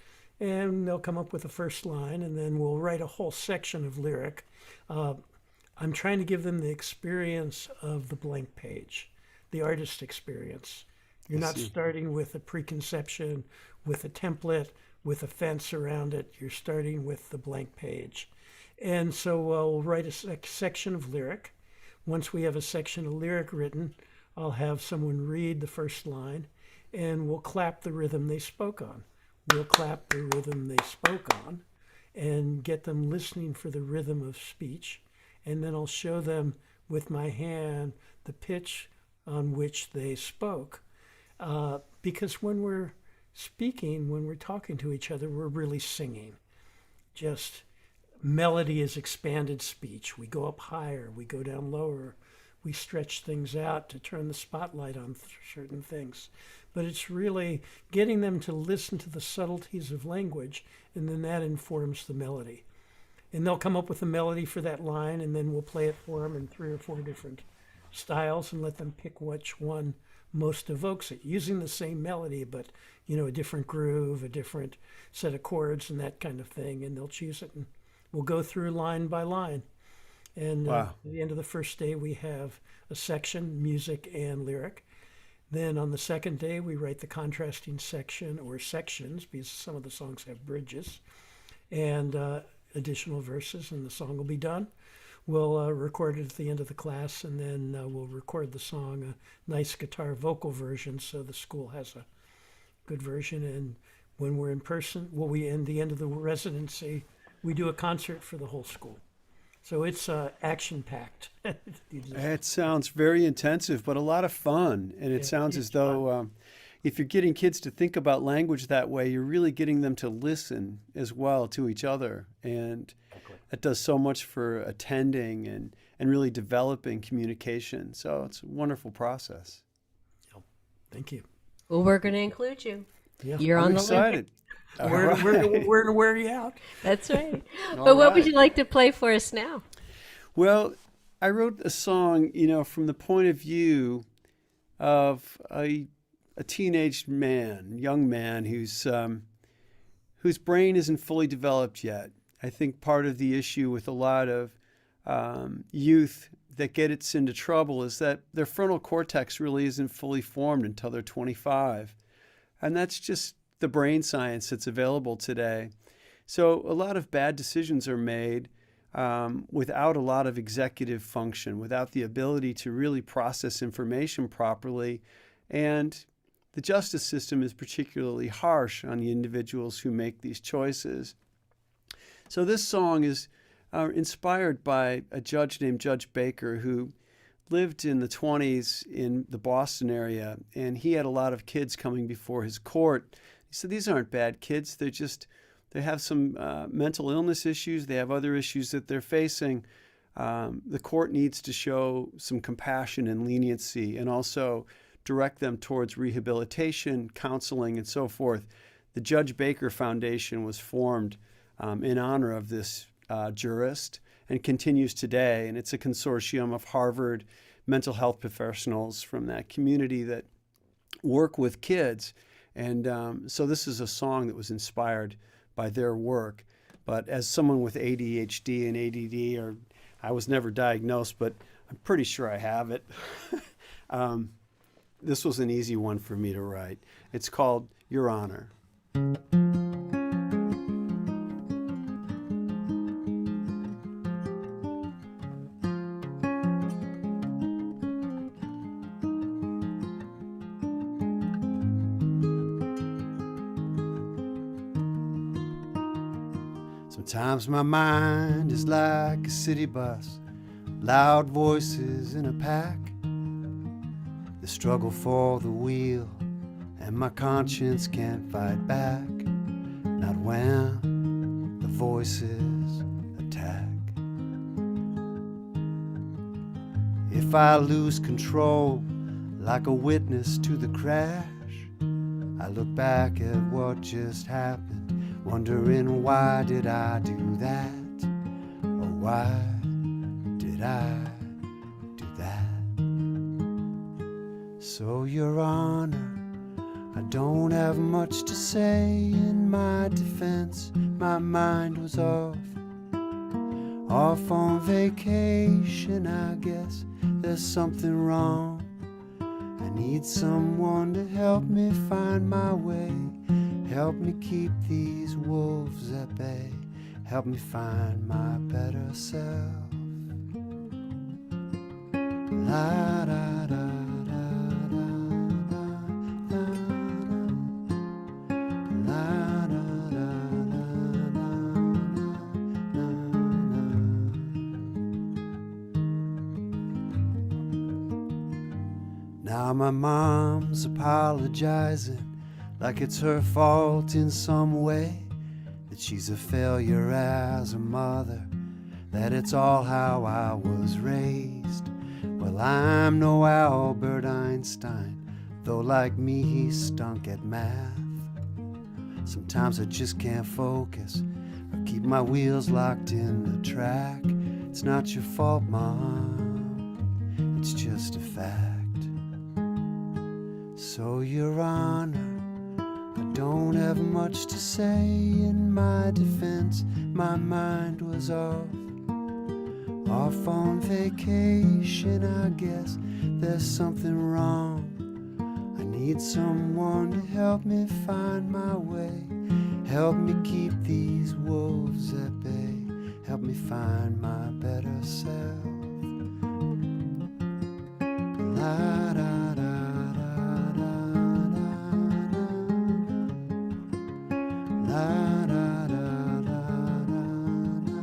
And they'll come up with a first line, and then we'll write a whole section of lyric. I'm trying to give them the experience of the blank page, the artist experience. You're not starting with a preconception, with a template, with a fence around it. You're starting with the blank page. And so we'll write a section of lyric. Once we have a section of lyric written, I'll have someone read the first line, and we'll clap the rhythm they spoke on. We'll clap the rhythm they spoke on and get them listening for the rhythm of speech. And then I'll show them with my hand the pitch on which they spoke. Because when we're speaking, when we're talking to each other, we're really singing. Just melody is expanded speech. We go up higher, we go down lower, we stretch things out to turn the spotlight on certain things. But it's really getting them to listen to the subtleties of language, and then that informs the melody. and they'll come up with a melody for that line, and then we'll play it for them in 3 or 4 different styles and let them pick which one most evokes it, using the same melody, but a different groove, a different set of chords, and that kind of thing. And they'll choose it, and we'll go through line by line. And Wow. at the end of the first day, we have a section, music and lyric. Then on the second day, we write the contrasting section or sections, because some of the songs have bridges, and additional verses, and the song will be done. We'll record it at the end of the class, and then we'll record the song, a nice guitar vocal version, so the school has a good version. And when we're in person, in the end of the residency, we do a concert for the whole school. So it's action-packed. It sounds very intensive, but a lot of fun. And it sounds as though if you're getting kids to think about language that way, you're really getting them to listen as well to each other. And that does so much for attending and really developing communication. So it's a wonderful process. Thank you. Well, we're going to include you. Yeah. You're I'm on the list. excited. We're going to wear you out. That's right. All But what would right. you like to play for us now? Well, I wrote a song, from the point of view of a teenage man, young man whose brain isn't fully developed yet. I think part of the issue with a lot of youth that gets into trouble is that their frontal cortex really isn't fully formed until they're 25. And that's just the brain science that's available today. So a lot of bad decisions are made without a lot of executive function, without the ability to really process information properly. And the justice system is particularly harsh on the individuals who make these choices. So this song is inspired by a judge named Judge Baker, who lived in the 20s in the Boston area, and he had a lot of kids coming before his court. He said, these aren't bad kids. They have some mental illness issues. They have other issues that they're facing. The court needs to show some compassion and leniency, and also direct them towards rehabilitation, counseling, and so forth. The Judge Baker Foundation was formed in honor of this jurist and continues today. And it's a consortium of Harvard mental health professionals from that community that work with kids. And so this is a song that was inspired by their work. But as someone with ADHD and ADD, I was never diagnosed, but I'm pretty sure I have it. This was an easy one for me to write. It's called Your Honor. Sometimes my mind is like a city bus, loud voices in a pack. The struggle for the wheel, and my conscience can't fight back. Not when the voices attack. If I lose control, like a witness to the crash, I look back at what just happened, wondering why did I do that? Or why did I do that? So, Your Honor, I don't have much to say in my defense. My mind was off on vacation, I guess. There's something wrong. I need someone to help me find my way. Help me keep these wolves at bay. Help me find my better self. La da da da da da da la da da da da da. Now my mom's apologizing like it's her fault in some way, that she's a failure as a mother, that it's all how I was raised. Well, I'm no Albert Einstein, though like me he stunk at math. Sometimes I just can't focus or keep my wheels locked in the track. It's not your fault, Mom, it's just a fact. So, Your Honor, I don't have much to say in my defense. My mind was off on vacation. I guess there's something wrong. I need someone to help me find my way. Help me keep these wolves at bay. Help me find my better self. La da da da da da da. La da da da da da.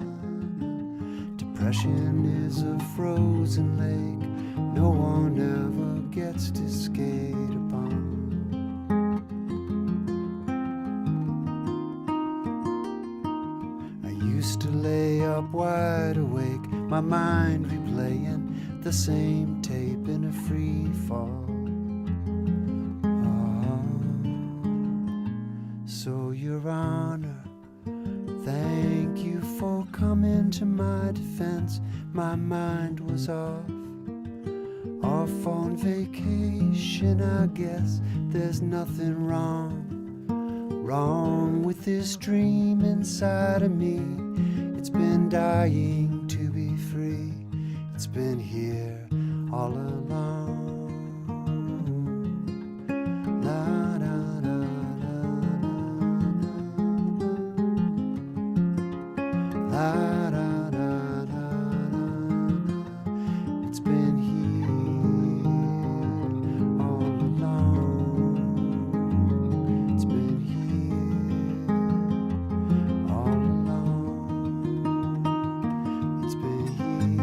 Depression is a frozen lake no one ever gets to skate upon. I used to lay up wide awake, my mind replaying the same tape in a free fall. So, Your Honor, thank you for coming to my defense. My mind was off on vacation. I guess there's nothing wrong with this dream inside of me. It's been dying to be free. It's been here all along. La da da da da da. La da da da da. It's been here all along. It's been here all along. It's been here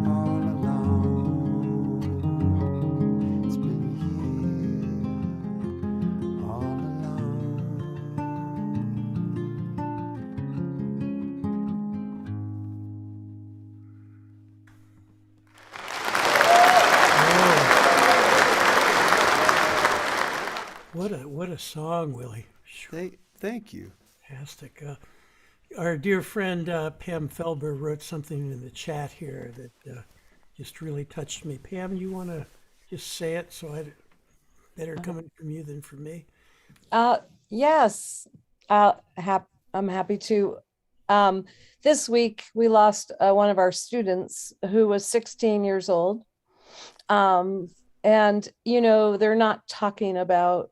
all along. It's been here all along. What a song, Willie. Thank you. Fantastic. Our dear friend Pam Felber wrote something in the chat here that just really touched me. Pam, you want to just say it so I better coming from you than from me? Yes, I'm happy to. This week we lost one of our students who was 16 years old. And, you know, they're not talking about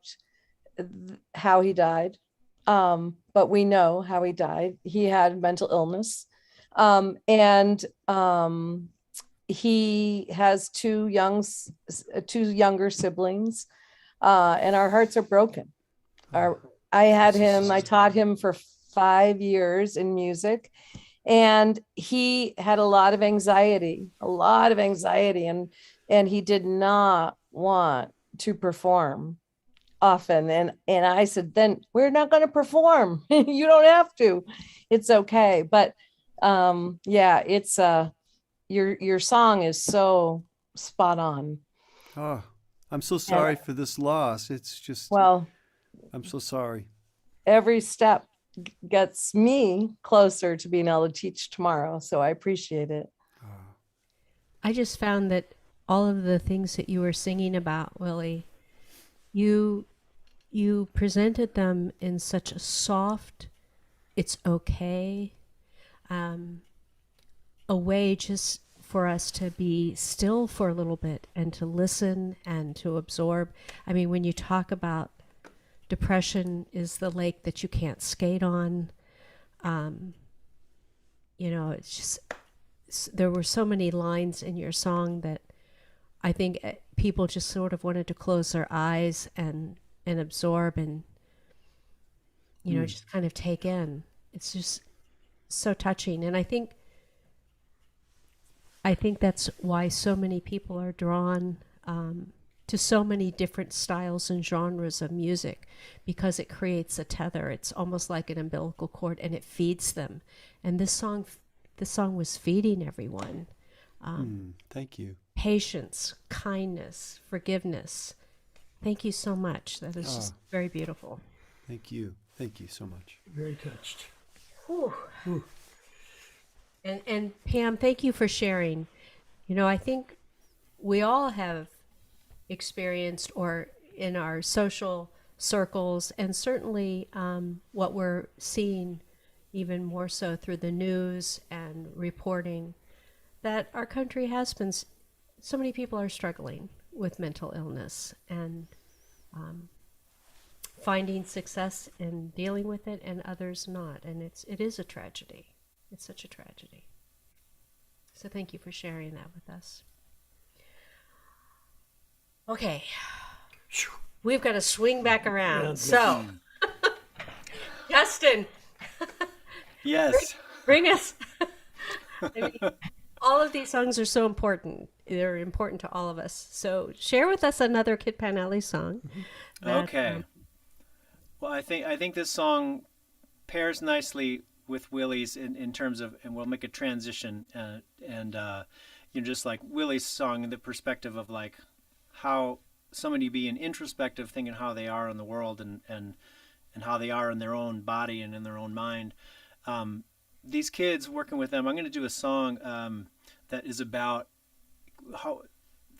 how he died, but we know how he died. He had mental illness. And he has two younger siblings, and our hearts are broken. I taught him for 5 years in music, and he had a lot of anxiety, and he did not want to perform often. And I said, then we're not going to perform. You don't have to. It's okay. But yeah, it's your song is so spot on. Oh, I'm so sorry for this loss. It's just, Well, I'm so sorry. every step gets me closer to being able to teach tomorrow. So I appreciate it. I just found that all of the things that you were singing about, Willie, you presented them in such a soft, it's okay, a way just for us to be still for a little bit and to listen and to absorb. I mean, when you talk about depression is the lake that you can't skate on, you know, it's just, there were so many lines in your song that I think people just sort of wanted to close their eyes and absorb and, you know, just kind of take in. It's just so touching. And I think that's why so many people are drawn to so many different styles and genres of music, because it creates a tether. It's almost like an umbilical cord, and it feeds them. And this song was feeding everyone. Thank you. Patience, kindness, forgiveness. Thank you so much. That is just very beautiful. Thank you. Thank you so much. Very touched. And Pam, thank you for sharing. You know, I think we all have experienced, or in our social circles, and certainly what we're seeing even more so through the news and reporting, that our country has been, so many people are struggling with mental illness and finding success in dealing with it, and others not. And it is a tragedy. It's such a tragedy. So thank you for sharing that with us. Okay. We've got to swing back around. Yeah, So, Justin, Yes. bring us. I mean, all of these songs are so important. They're important to all of us. So share with us another Kid Pan Alley song. that, Okay. Well, I think this song pairs nicely with Willy's in terms of, and we'll make a transition, and you know, just like Willy's song in the perspective of like how somebody being introspective, thinking how they are in the world and how they are in their own body and in their own mind. These kids, working with them, I'm going to do a song that is about how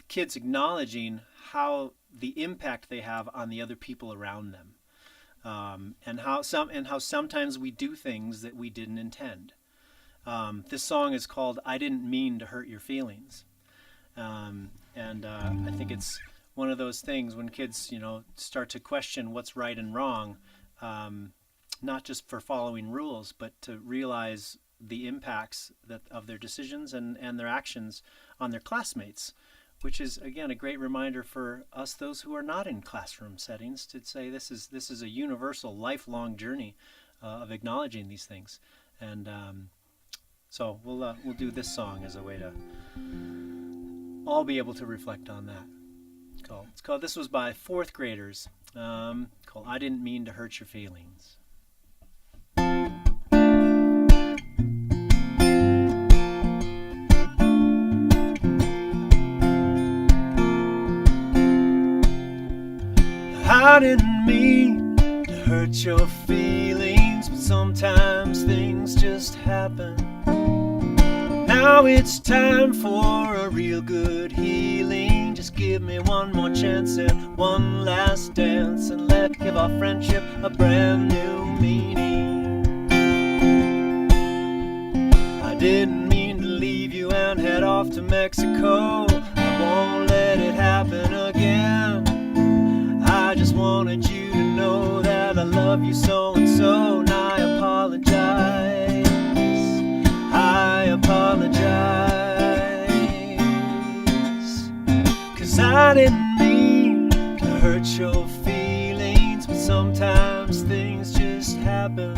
kids acknowledging how the impact they have on the other people around them. And how sometimes we do things that we didn't intend. This song is called "I Didn't Mean to Hurt Your Feelings," and I think it's one of those things when kids, you know, start to question what's right and wrong, not just for following rules, but to realize the impacts of their decisions and their actions on their classmates. Which is, again, a great reminder for us, those who are not in classroom settings, to say this is a universal, lifelong journey of acknowledging these things. And so we'll do this song as a way to all be able to reflect on that. It's called. This was by fourth graders. Called "I Didn't Mean to Hurt Your Feelings." I didn't mean to hurt your feelings, but sometimes things just happen. Now it's time for a real good healing. Just give me one more chance and one last dance, and let's give our friendship a brand new meaning. I didn't mean to leave you and head off to Mexico. I won't let it happen again. I just wanted you to know that I love you so and so, and I apologize. I apologize. 'Cause I didn't mean to hurt your feelings, but sometimes things just happen.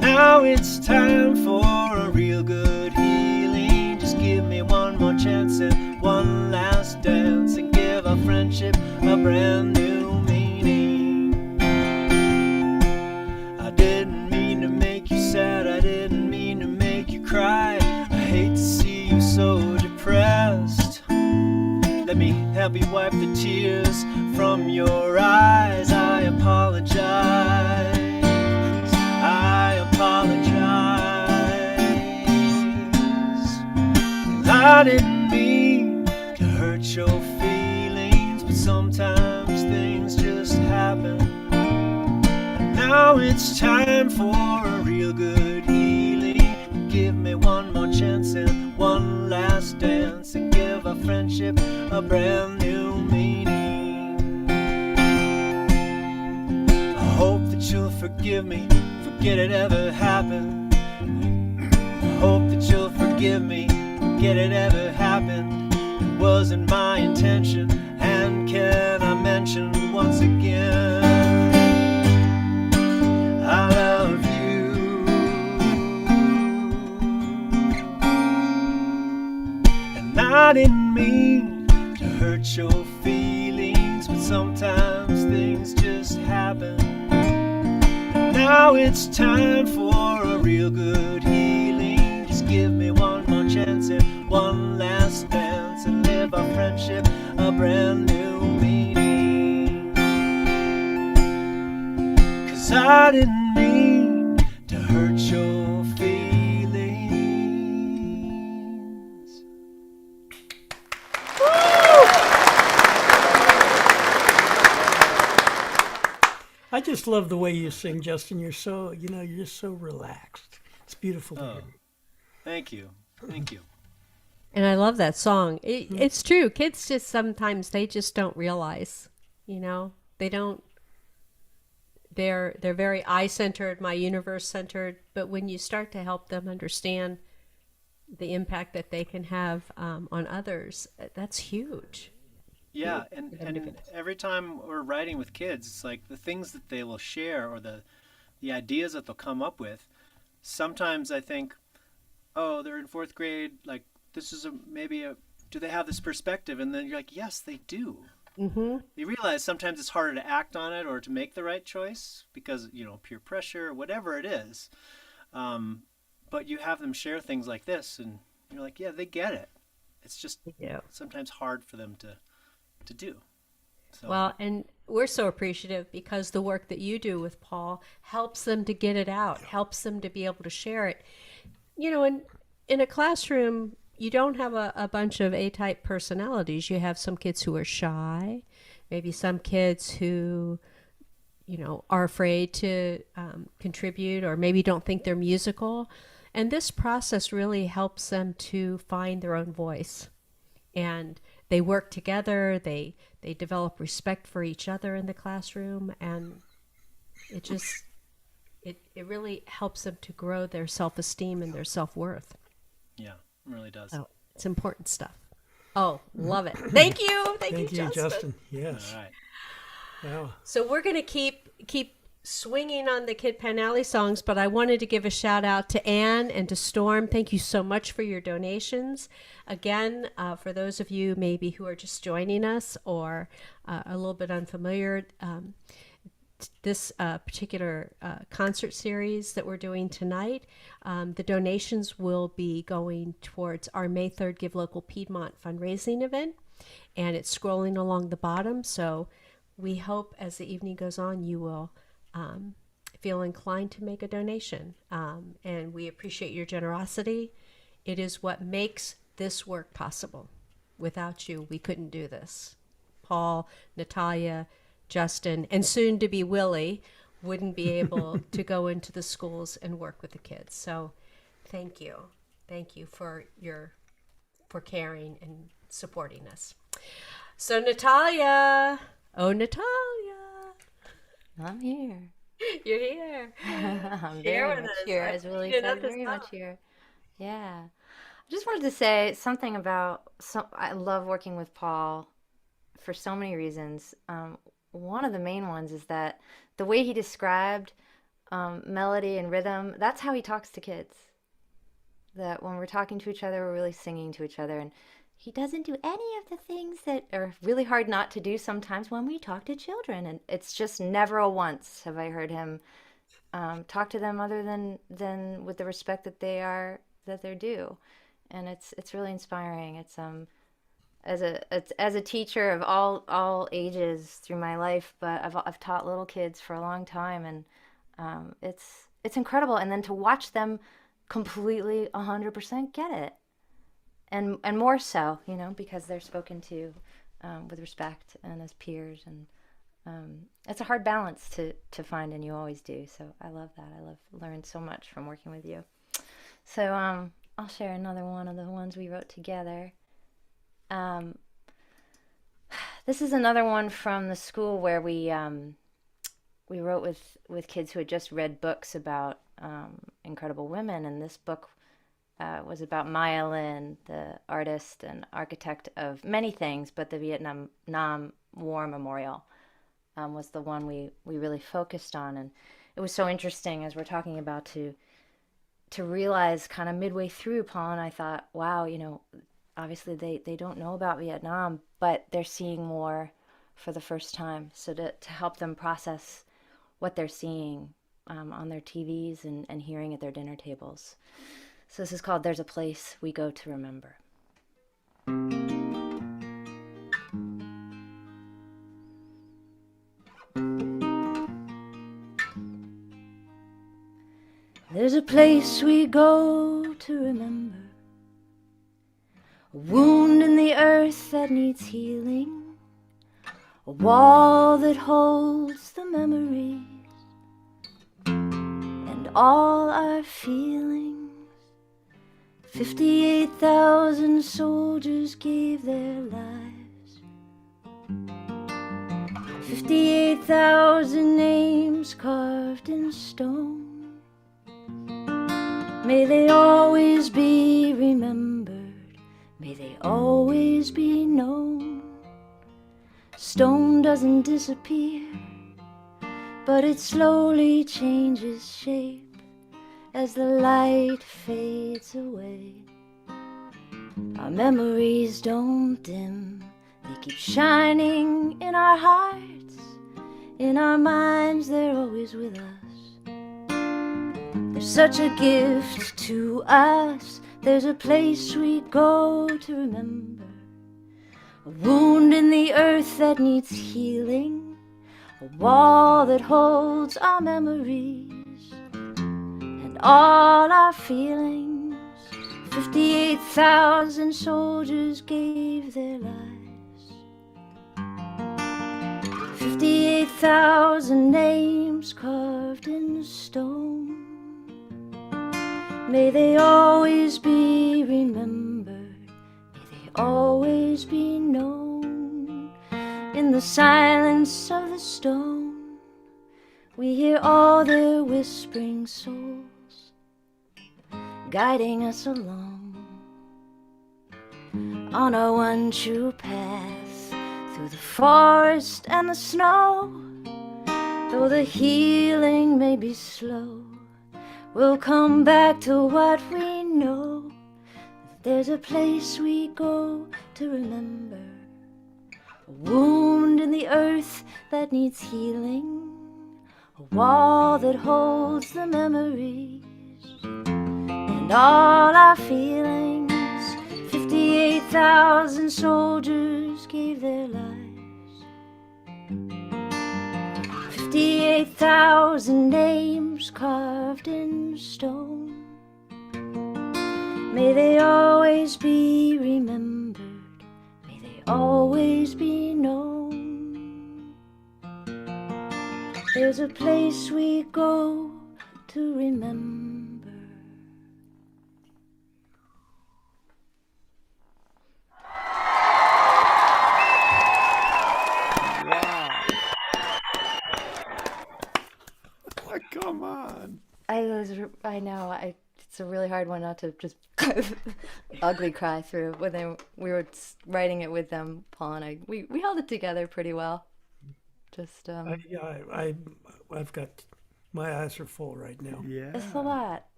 Now it's time for a real good healing. Just give me one more chance and one last dance, and give our friendship a brand new meaning. I didn't mean to make you sad, I didn't mean to make you cry. I hate to see you so depressed. Let me help you wipe the tears from your eyes. I apologize. I apologize. 'Cause I didn't mean to hurt your feelings, but sometimes things just happen. And now it's time for a real good healing. Give me one more chance and one last dance, and give our friendship a brand new meaning. I hope that you'll forgive me, forget it ever happened. I hope that you'll forgive me, forget it ever happened. It wasn't my intention, and can I mention once again, I love you. And I didn't mean to hurt your feelings, but sometimes things just happen. And now it's time for a real good healing. Just give me one more chance and one last dance, and live our friendship a brand new meaning. 'Cause I didn't mean to hurt your feelings. I just love the way you sing, Justin. You're so, you're just so relaxed. It's beautiful to hear. Thank you. Thank you. And I love that song. It's true. Kids just sometimes they just don't realize, they don't. They're very I-centered, my universe-centered. But when you start to help them understand the impact that they can have on others, that's huge. Yeah, and every time we're writing with kids, it's like the things that they will share or the ideas that they'll come up with. Sometimes I think, oh, they're in fourth grade, like this is do they have this perspective? And then you're like, yes, they do. Mm-hmm. You realize sometimes it's harder to act on it or to make the right choice because, peer pressure, whatever it is. But you have them share things like this and you're like, yeah, they get it. It's just sometimes hard for them to do. So. Well, and we're so appreciative because the work that you do with Paul helps them to get it out, helps them to be able to share it. In a classroom, you don't have a bunch of A-type personalities. You have some kids who are shy, maybe some kids who, are afraid to contribute or maybe don't think they're musical. And this process really helps them to find their own voice. And they work together, they develop respect for each other in the classroom, and it really helps them to grow their self-esteem and their self-worth. Yeah, it really does. So it's important stuff. Oh, love it. Thank you. Thank you, Justin. Yes. All right. Wow. So we're going to keep swinging on the Kid Pan Alley songs, but I wanted to give a shout out to Anne and to Storm. Thank you so much for your donations. Again, for those of you maybe who are just joining us or a little bit unfamiliar, this particular concert series that we're doing tonight, the donations will be going towards our May 3rd Give Local Piedmont fundraising event, and it's scrolling along the bottom. So we hope as the evening goes on, you will feel inclined to make a donation. And we appreciate your generosity. It is what makes this work possible. Without you, we couldn't do this. Paul, Natalia, Justin, and soon to be Willy wouldn't be able to go into the schools and work with the kids. So thank you. Thank you for caring and supporting us. So Natalia, I'm here. You're here. I'm very much here, as Willy said, very much here. Yeah. I just wanted to say something about, I love working with Paul for so many reasons. One of the main ones is that the way he described melody and rhythm, that's how he talks to kids. That when we're talking to each other, we're really singing to each other. And he doesn't do any of the things that are really hard not to do sometimes when we talk to children. And it's just never a once have I heard him talk to them other than with the respect that they're due. And it's really inspiring. It's as a teacher of all ages through my life, but I've taught little kids for a long time, and it's incredible. And then to watch them completely 100% get it. And more so, because they're spoken to with respect and as peers, and it's a hard balance to find, and you always do. So I love that. Learned so much from working with you. So I'll share another one of the ones we wrote together. This is another one from the school where we wrote with kids who had just read books about incredible women, and this book was about Maya Lin, the artist and architect of many things, but the Vietnam War Memorial was the one we really focused on. And it was so interesting, as we're talking about, to realize kind of midway through, Paul and I thought, wow, obviously they don't know about Vietnam, but they're seeing more for the first time. So to help them process what they're seeing on their TVs and hearing at their dinner tables. So this is called There's a Place We Go to Remember. There's a place we go to remember, a wound in the earth that needs healing, a wall that holds the memories and all our feelings. 58,000 soldiers gave their lives, 58,000 names carved in stone. May they always be remembered, may they always be known. Stone doesn't disappear, but it slowly changes shape as the light fades away. Our memories don't dim, they keep shining in our hearts. In our minds, they're always with us. They're such a gift to us. There's a place we go to remember, a wound in the earth that needs healing, a wall that holds our memories and all our feelings. 58,000 soldiers gave their lives, 58,000 names carved in stone. May they always be remembered, may they always be known. In the silence of the stone, we hear all their whispering souls guiding us along on our one true path through the forest and the snow. Though the healing may be slow, we'll come back to what we know. There's a place we go to remember, a wound in the earth that needs healing, a wall that holds the memories and all our feelings. 58,000 soldiers gave their lives, 58,000 names carved in stone. May they always be remembered, may they always be known. There's a place we go to remember. Come on. I know, it's a really hard one not to just ugly cry through. When we were writing it with them, Paul and I, we held it together pretty well. Just I've got, my eyes are full right now. Yeah. it's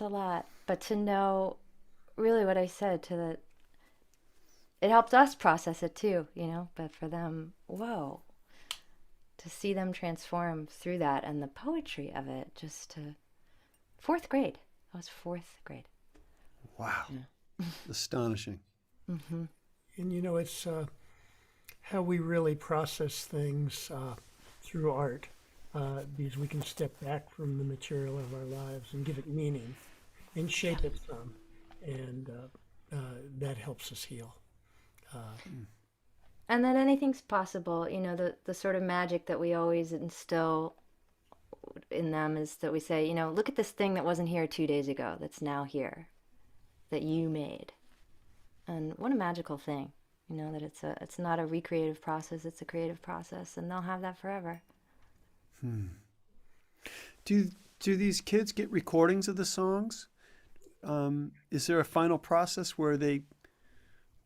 a lot. But to know really what I said, it helped us process it too, but for them, whoa, to see them transform through that and the poetry of it, just to fourth grade. I was fourth grade. Wow. Yeah. Astonishing. Mm-hmm. And it's how we really process things through art, because we can step back from the material of our lives and give it meaning and shape it some, and that helps us heal. And that anything's possible. The sort of magic that we always instill in them is that we say, look at this thing that wasn't here 2 days ago that's now here, that you made. And what a magical thing, that it's not a recreative process, it's a creative process, and they'll have that forever. Do these kids get recordings of the songs? Is there a final process where they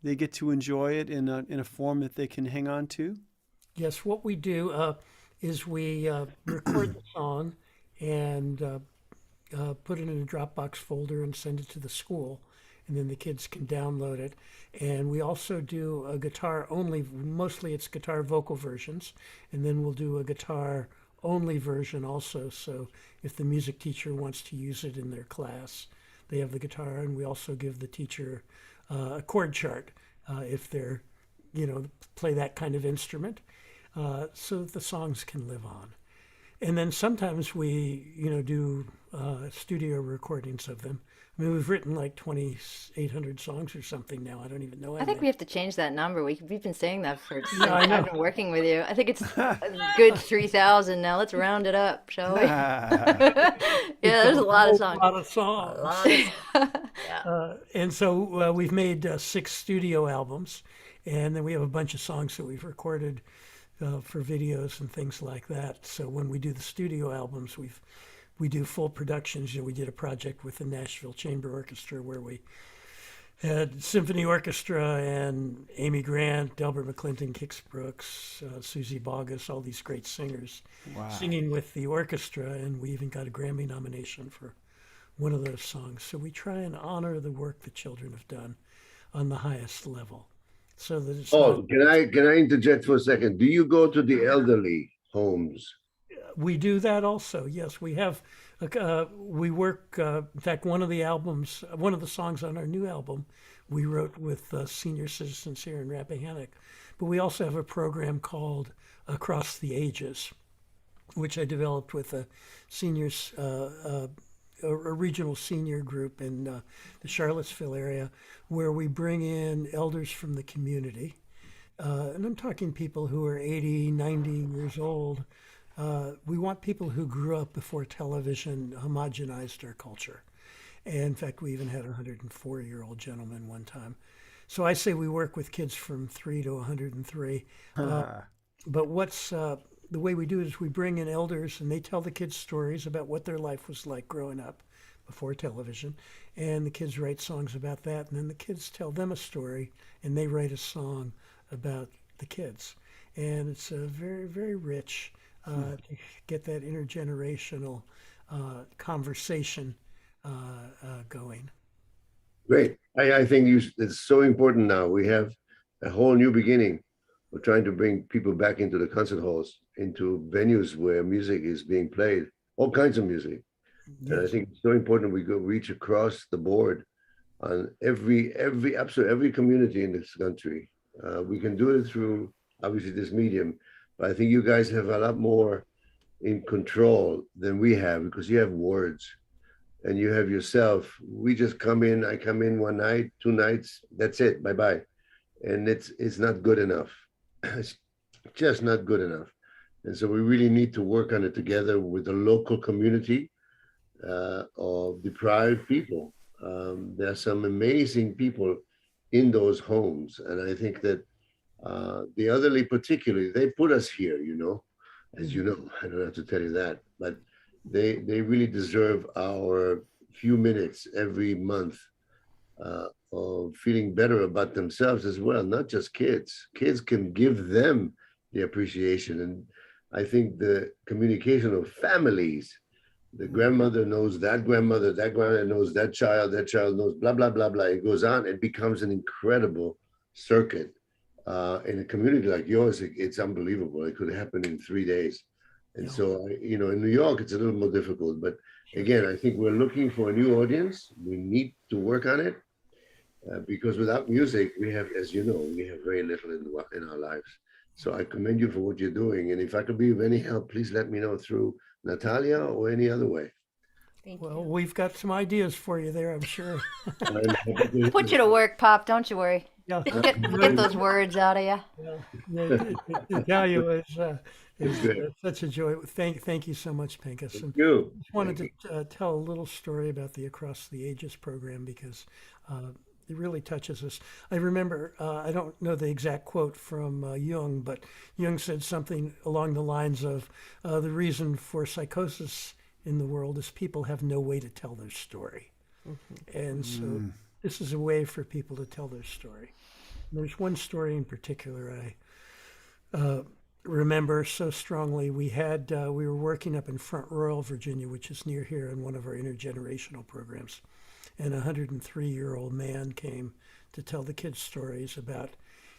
get to enjoy it in a form that they can hang on to? Yes, what we do is we record the song and put it in a Dropbox folder and send it to the school, and then the kids can download it. And we also do a guitar only, mostly it's guitar vocal versions, and then we'll do a guitar only version also. So if the music teacher wants to use it in their class, they have the guitar, and we also give the teacher a chord chart if they're, play that kind of instrument, so that the songs can live on. And then sometimes we, do studio recordings of them. I mean, we've written like 2,800 songs or something now. I don't even know how I think we many. have to change that number. We've been saying that for since Yeah, I I've know. been working with you. I think it's a good 3,000 now. Let's round it up, shall we? Yeah, there's a lot of Whole songs. lot of A songs. lot of yeah. And so we've made 6 studio albums, and then we have a bunch of songs that we've recorded for videos and things like that. So when we do the studio albums, we do full productions. You know, we did a project with the Nashville Chamber Orchestra where we had symphony orchestra and Amy Grant, Delbert McClinton, Kix Brooks, Susie Bogus, all these great singers singing with the orchestra, and we even got a Grammy nomination for one of those songs. So we try and honor the work that children have done on the highest level, so that it's Oh, not. can I interject for a second? Do you go to the elderly homes? We do that also. Yes, we have. We work. In fact, one of the songs on our new album, we wrote with senior citizens here in Rappahannock. But we also have a program called Across the Ages, which I developed with a seniors, a regional senior group in the Charlottesville area, where we bring in elders from the community. And I'm talking people who are 80, 90 years old. We want people who grew up before television homogenized our culture. And in fact, we even had a 104-year-old gentleman one time. So I say we work with kids from 3 to 103. But the way we do it is we bring in elders and they tell the kids stories about what their life was like growing up before television. And the kids write songs about that. And then the kids tell them a story and they write a song about the kids. And it's a very, very rich to get that intergenerational conversation going. Great. I think it's so important now. We have a whole new beginning. We're trying to bring people back into the concert halls, into venues where music is being played, all kinds of music. And I Yes. think it's so important we go reach across the board on absolutely every community in this country. We can do it through obviously this medium, but I think you guys have a lot more in control than we have because you have words and you have yourself. We just come in, I come in one night, 2 nights, that's it, bye-bye. And it's not good enough. It's just not good enough. And so we really need to work on it together with the local community of deprived people. There are some amazing people in those homes. And I think that the elderly particularly, they put us here, as you know, I don't have to tell you that, but they really deserve our few minutes every month of feeling better about themselves as well, not just kids. Kids can give them the appreciation. And I think the communication of families, the grandmother knows that grandmother knows that child knows blah, blah, blah, blah. It goes on, it becomes an incredible circuit. In a community like yours, it's unbelievable. It could happen in 3 days. And so, in New York, it's a little more difficult. But again, I think we're looking for a new audience. We need to work on it because without music, we have, as you know, we have very little in our lives. So I commend you for what you're doing. And if I could be of any help, please let me know through Natalia or any other way. Well, we've got some ideas for you there, I'm sure. Put you to work, Pop. Don't you worry. Yeah. We'll get those words out of you. To tell you is good. such a joy. Thank you so much, Pincus. And Thank you. I just wanted to tell a little story about the Across the Ages program because it really touches us. I remember, I don't know the exact quote from Jung, but Jung said something along the lines of the reason for psychosis in the world is people have no way to tell their story. And so this is a way for people to tell their story. And there's one story in particular I remember so strongly. We were working up in Front Royal, Virginia, which is near here, in one of our intergenerational programs. And a 103-year-old man came to tell the kids stories about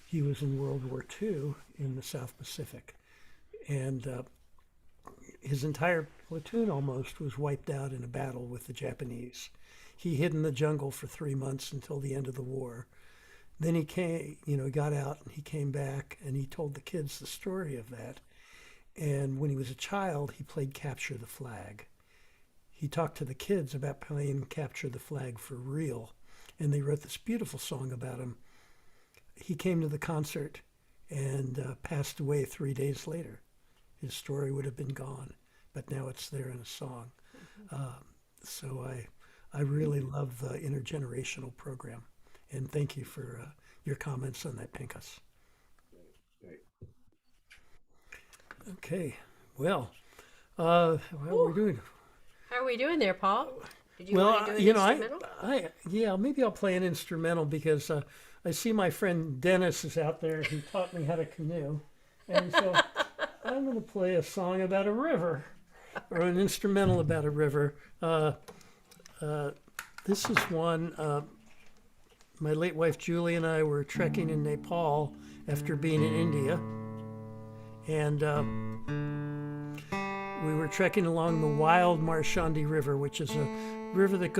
he was in World War II in the South Pacific. And his entire platoon almost was wiped out in a battle with the Japanese. He hid in the jungle for 3 months until the end of the war. Then he came, got out and he came back and he told the kids the story of that. And when he was a child, he played capture the flag. he talked to the kids about playing Capture the Flag for real. And they wrote this beautiful song about him. He came to the concert and passed away 3 days later. His story would have been gone, but now it's there in a song. So I really love the intergenerational program. And thank you for your comments on that, Pinchas. Okay, well, how are we doing? How are we doing there, Paul? Did you Well, want to do an you know, instrumental? yeah, maybe I'll play an instrumental because I see my friend Dennis is out there who taught me how to canoe, and so I'm going to play a song about a river, or an instrumental about a river. This is one. My late wife Julie and I were trekking in Nepal after being in India, and we were trekking along the wild Marshandi River, which is a river that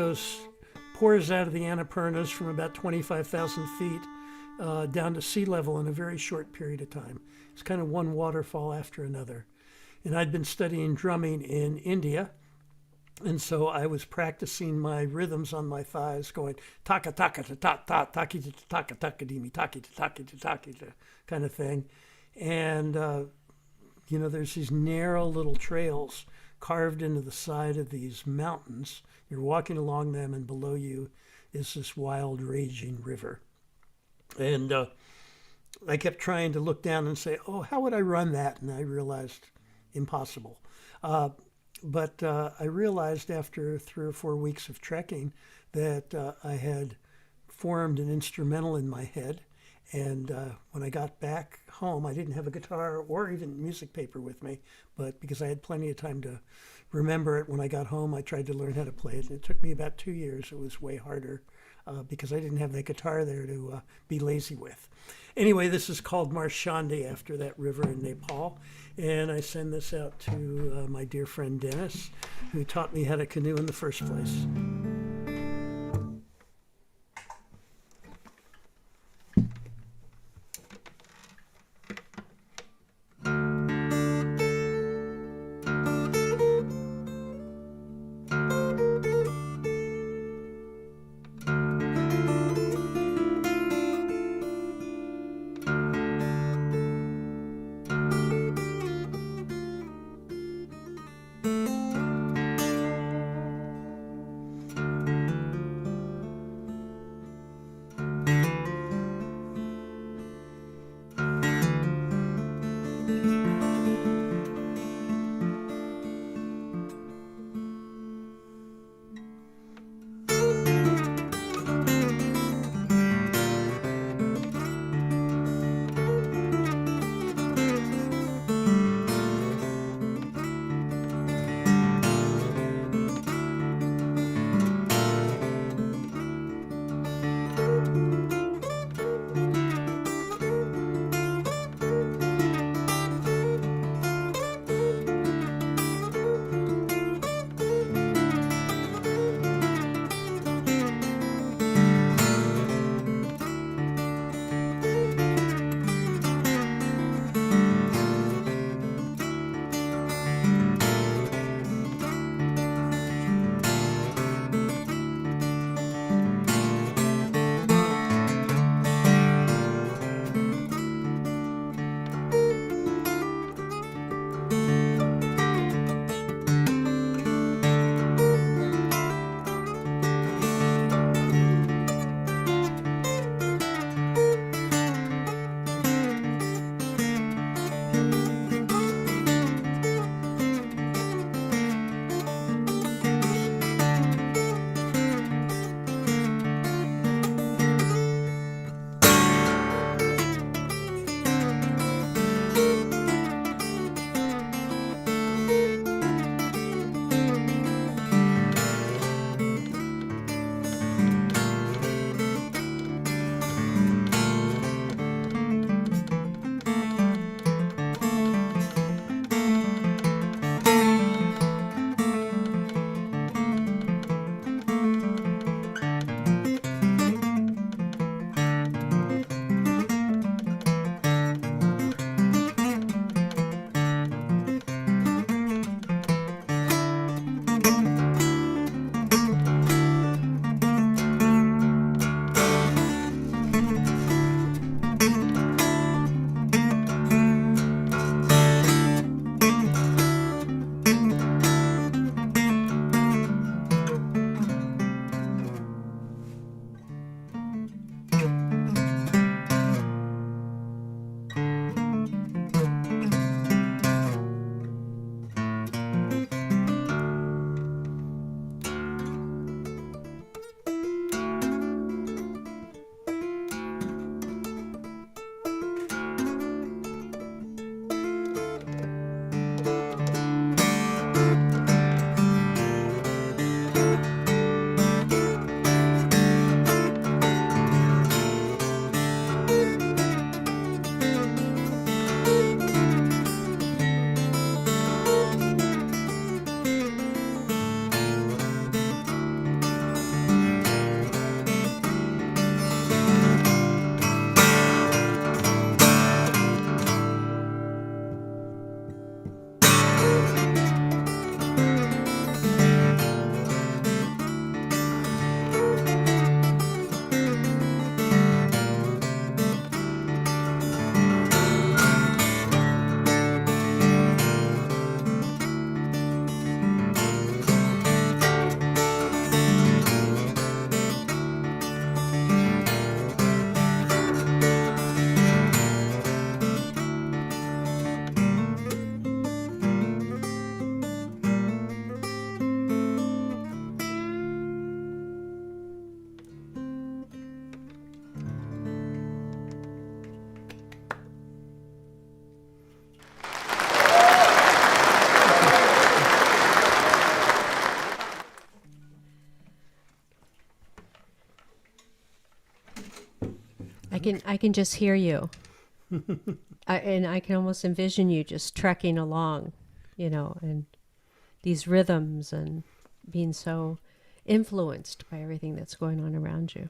pours out of the Annapurnas from about 25,000 feet down to sea level in a very short period of time. It's kind of one waterfall after another. And I'd been studying drumming in India, and so I was practicing my rhythms on my thighs, going taka taka ta ta ta taki ta taka taka dimi taki ta taki ta taki ta kind of thing. And you know, there's these narrow little trails carved into the side of these mountains. You're walking along them, and below you is this wild, raging river. And I kept trying to look down and say, oh, how would I run that? And I realized impossible. But I realized after 3 or 4 weeks of trekking that I had formed an instrumental in my head. And when I got back home, I didn't have a guitar or even music paper with me, but because I had plenty of time to remember it, when I got home, I tried to learn how to play it. And it took me about 2 years. It was way harder because I didn't have that guitar there to be lazy with. Anyway, this is called Marshandi, after that river in Nepal. And I send this out to my dear friend Dennis, who taught me how to canoe in the first place. can just hear you. And I can almost envision you just trekking along, and these rhythms and being so influenced by everything that's going on around you.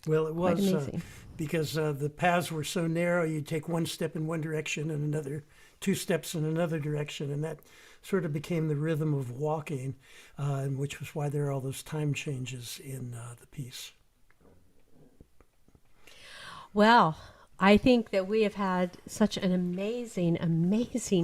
Well, it Quite was amazing. because the paths were so narrow, you'd take one step in one direction and another 2 steps in another direction, and that sort of became the rhythm of walking, and which was why there are all those time changes in the piece. Well, I think that we have had such an amazing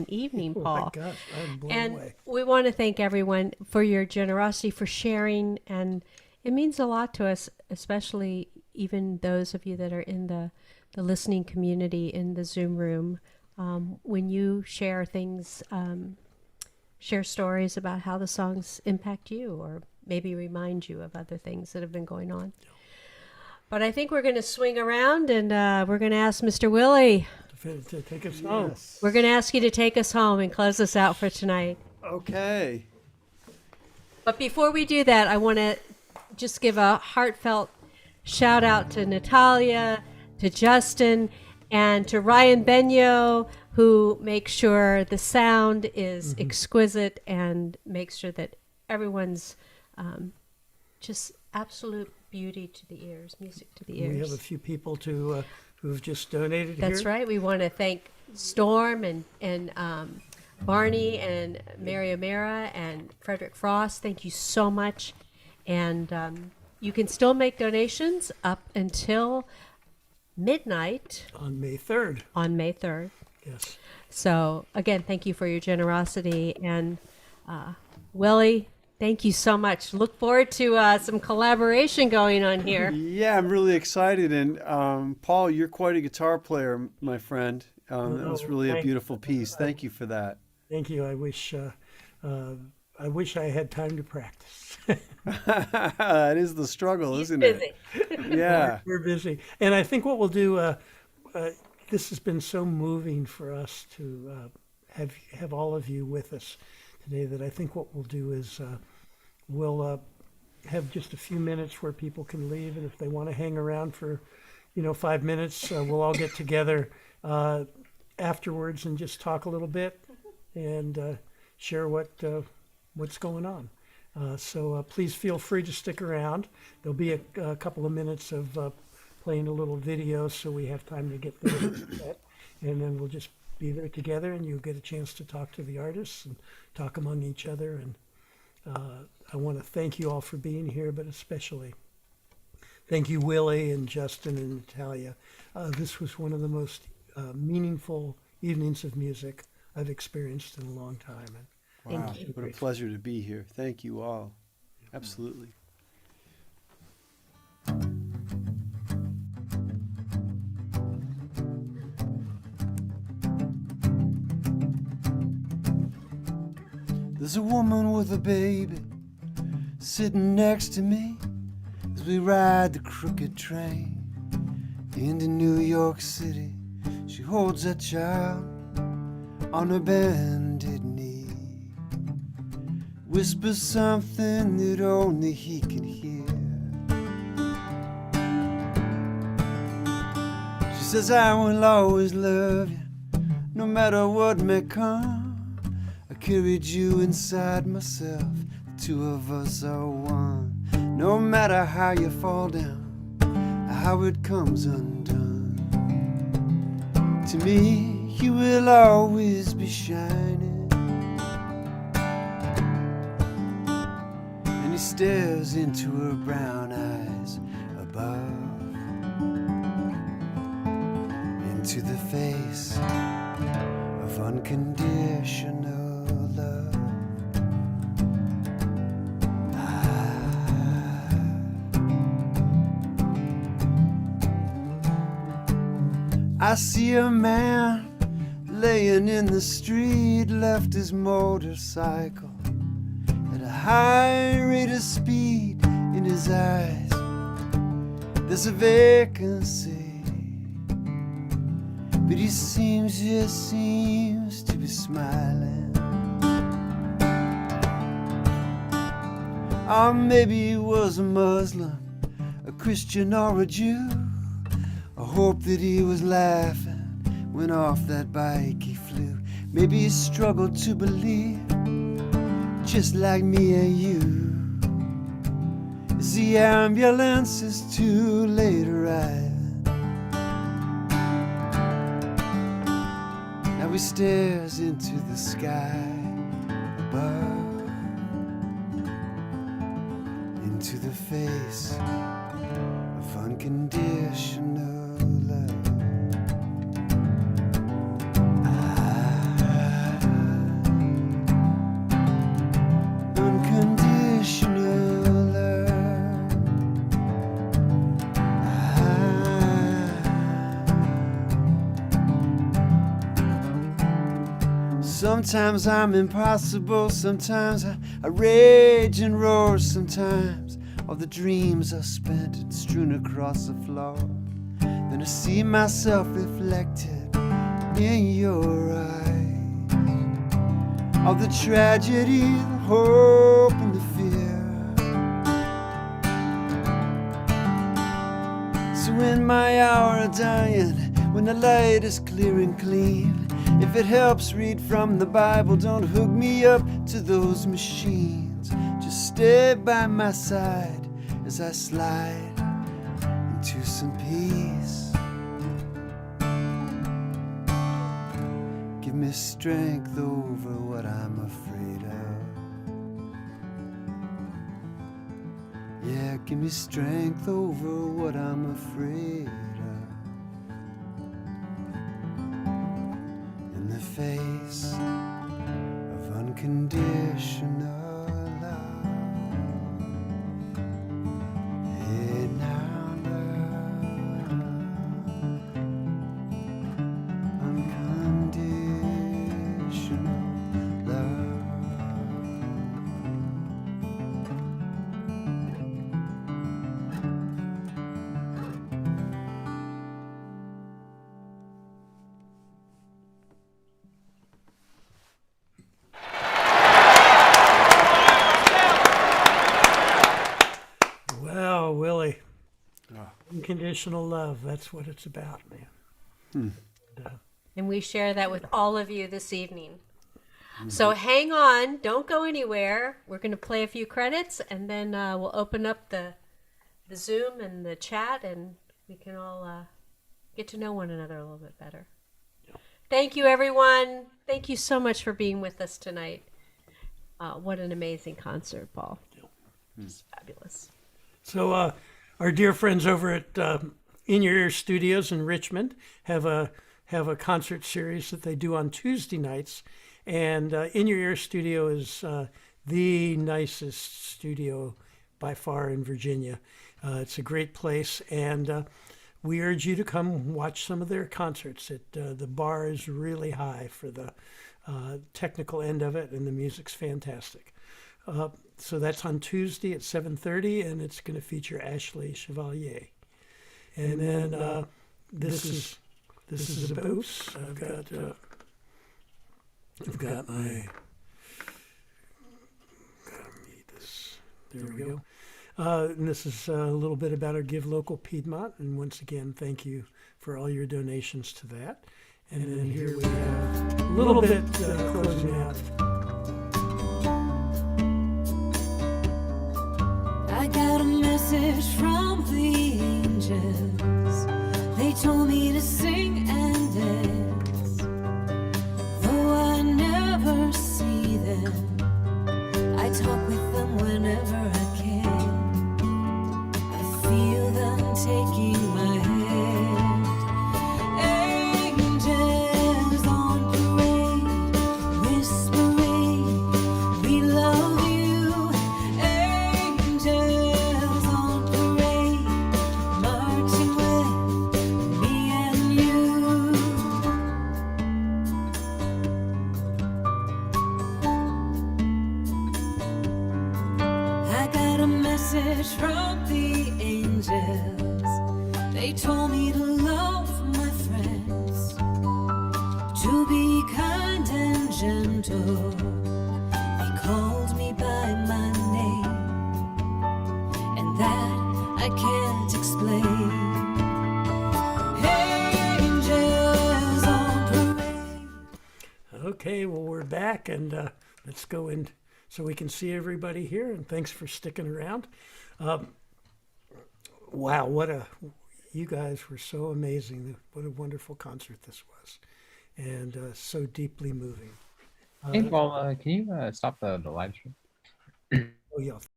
evening, Oh my Paul. gosh, I'm blown And away. we want to thank everyone for your generosity, for sharing, and it means a lot to us, especially even those of you that are in the listening community in the Zoom room. When you share things, share stories about how the songs impact you, or maybe remind you of other things that have been going on. But I think we're going to swing around, and we're going to ask Mr. Willy. To take us home. Yes. We're going to ask you to take us home and close us out for tonight. Okay. But before we do that, I want to just give a heartfelt shout out to Natalia, to Justin, and to Ryan Benyo, who makes sure the sound is exquisite and makes sure that everyone's just absolute beauty to the ears, music to the ears. We have a few people who've just donated here. That's right. We want to thank Storm and Barney and Mary O'Mara and Frederick Frost. Thank you so much. And you can still make donations up until midnight On May 3rd. on May 3rd. Yes. So, again, thank you for your generosity. And Willie, thank you so much. Look forward to some collaboration going on here. Yeah, I'm really excited. And Paul, you're quite a guitar player, my friend. That was really a beautiful piece. Thank you for that. Thank you. I wish I had time to practice. That is the struggle, isn't it? Yeah. We're busy. And I think what we'll do, this has been so moving for us to have all of you with us today, that I think what we'll do is we'll have just a few minutes where people can leave, and if they want to hang around for 5 minutes, we'll all get together afterwards and just talk a little bit and share what's going on. So please feel free to stick around. There'll be a couple of minutes of playing a little video, so we have time to get there, and then we'll just be there together, and you'll get a chance to talk to the artists and talk among each other. And I want to thank you all for being here, but especially thank you, Willie and Justin and Natalia. This was one of the most meaningful evenings of music I've experienced in a long time. And Wow. What a pleasure to be here. Thank you all. Absolutely. There's a woman with a baby sitting next to me as we ride the crooked train into New York City. She holds that child on her bended knee, whispers something that only he can hear. She says, I will always love you, no matter what may come. I carried you inside myself, the two of us are one. No matter how you fall down, how it comes undone, to me you will always be shining. And he stares into her brown eyes above, into the face of unconditional love. I see a man laying in the street, left his motorcycle at a high rate of speed. In his eyes there's a vacancy, but he just seems to be smiling. Or maybe he was a Muslim, a Christian or a Jew. hope that he was laughing when off that bike he flew. Maybe he struggled to believe, just like me and you. As the ambulance is too late arriving, now he stares into the sky above, into the face of unconditional love. Unconditional love. Sometimes I'm impossible, sometimes I rage and roar, sometimes all the dreams are spent and strewn across the floor. Then I see myself reflected in your eyes, all the tragedy, the hope and the fear. So in my hour of dying, when the light is clear and clean, if it helps read from the Bible, don't hook me up to those machines. Just stay by my side as I slide into some peace. Give me strength over what I'm afraid of. Yeah, give me strength over what I'm afraid of. In the face of unconditional love. Hey, now love, unconditional love. Wow, Willie. Unconditional love. That's what it's about, man. And we share that with all of you this evening. So hang on, don't go anywhere. We're going to play a few credits, and then we'll open up the Zoom and the chat, and we can all get to know one another a little bit better. Thank you, everyone. Thank you so much for being with us tonight. What an amazing concert, Paul. It's fabulous. So our dear friends over at In Your Ear Studios in Richmond have a concert series that they do on Tuesday nights. And In Your Ear Studio is the nicest studio by far in Virginia. It's a great place, and we urge you to come watch some of their concerts. The bar is really high for the technical end of it, and the music's fantastic. So that's on Tuesday at 7:30, and it's going to feature Ashley Chevalier. And then this is a boost. I've got my. Gotta read this. There we go. And this is a little bit about our Give Local Piedmont, and once again, thank you for all your donations to that. And then here we have a little bit closing out. I got a message from the angels. They told me to sing and dance. Though I never see them, I talk with them whenever I can. I feel them taking my hand. Angels on parade, whispering, we love you. Angels on parade, marching with me and you. I got a message from the angels. They told me to love my friends, to be kind and gentle. They called me by my name, and that I can't explain. Okay, well, we're back, and let's go in so we can see everybody here. And thanks for sticking around. Wow, you guys were so amazing. What a wonderful concert this was, and so deeply moving. Hey, Paul, can you stop the live stream? Oh yeah.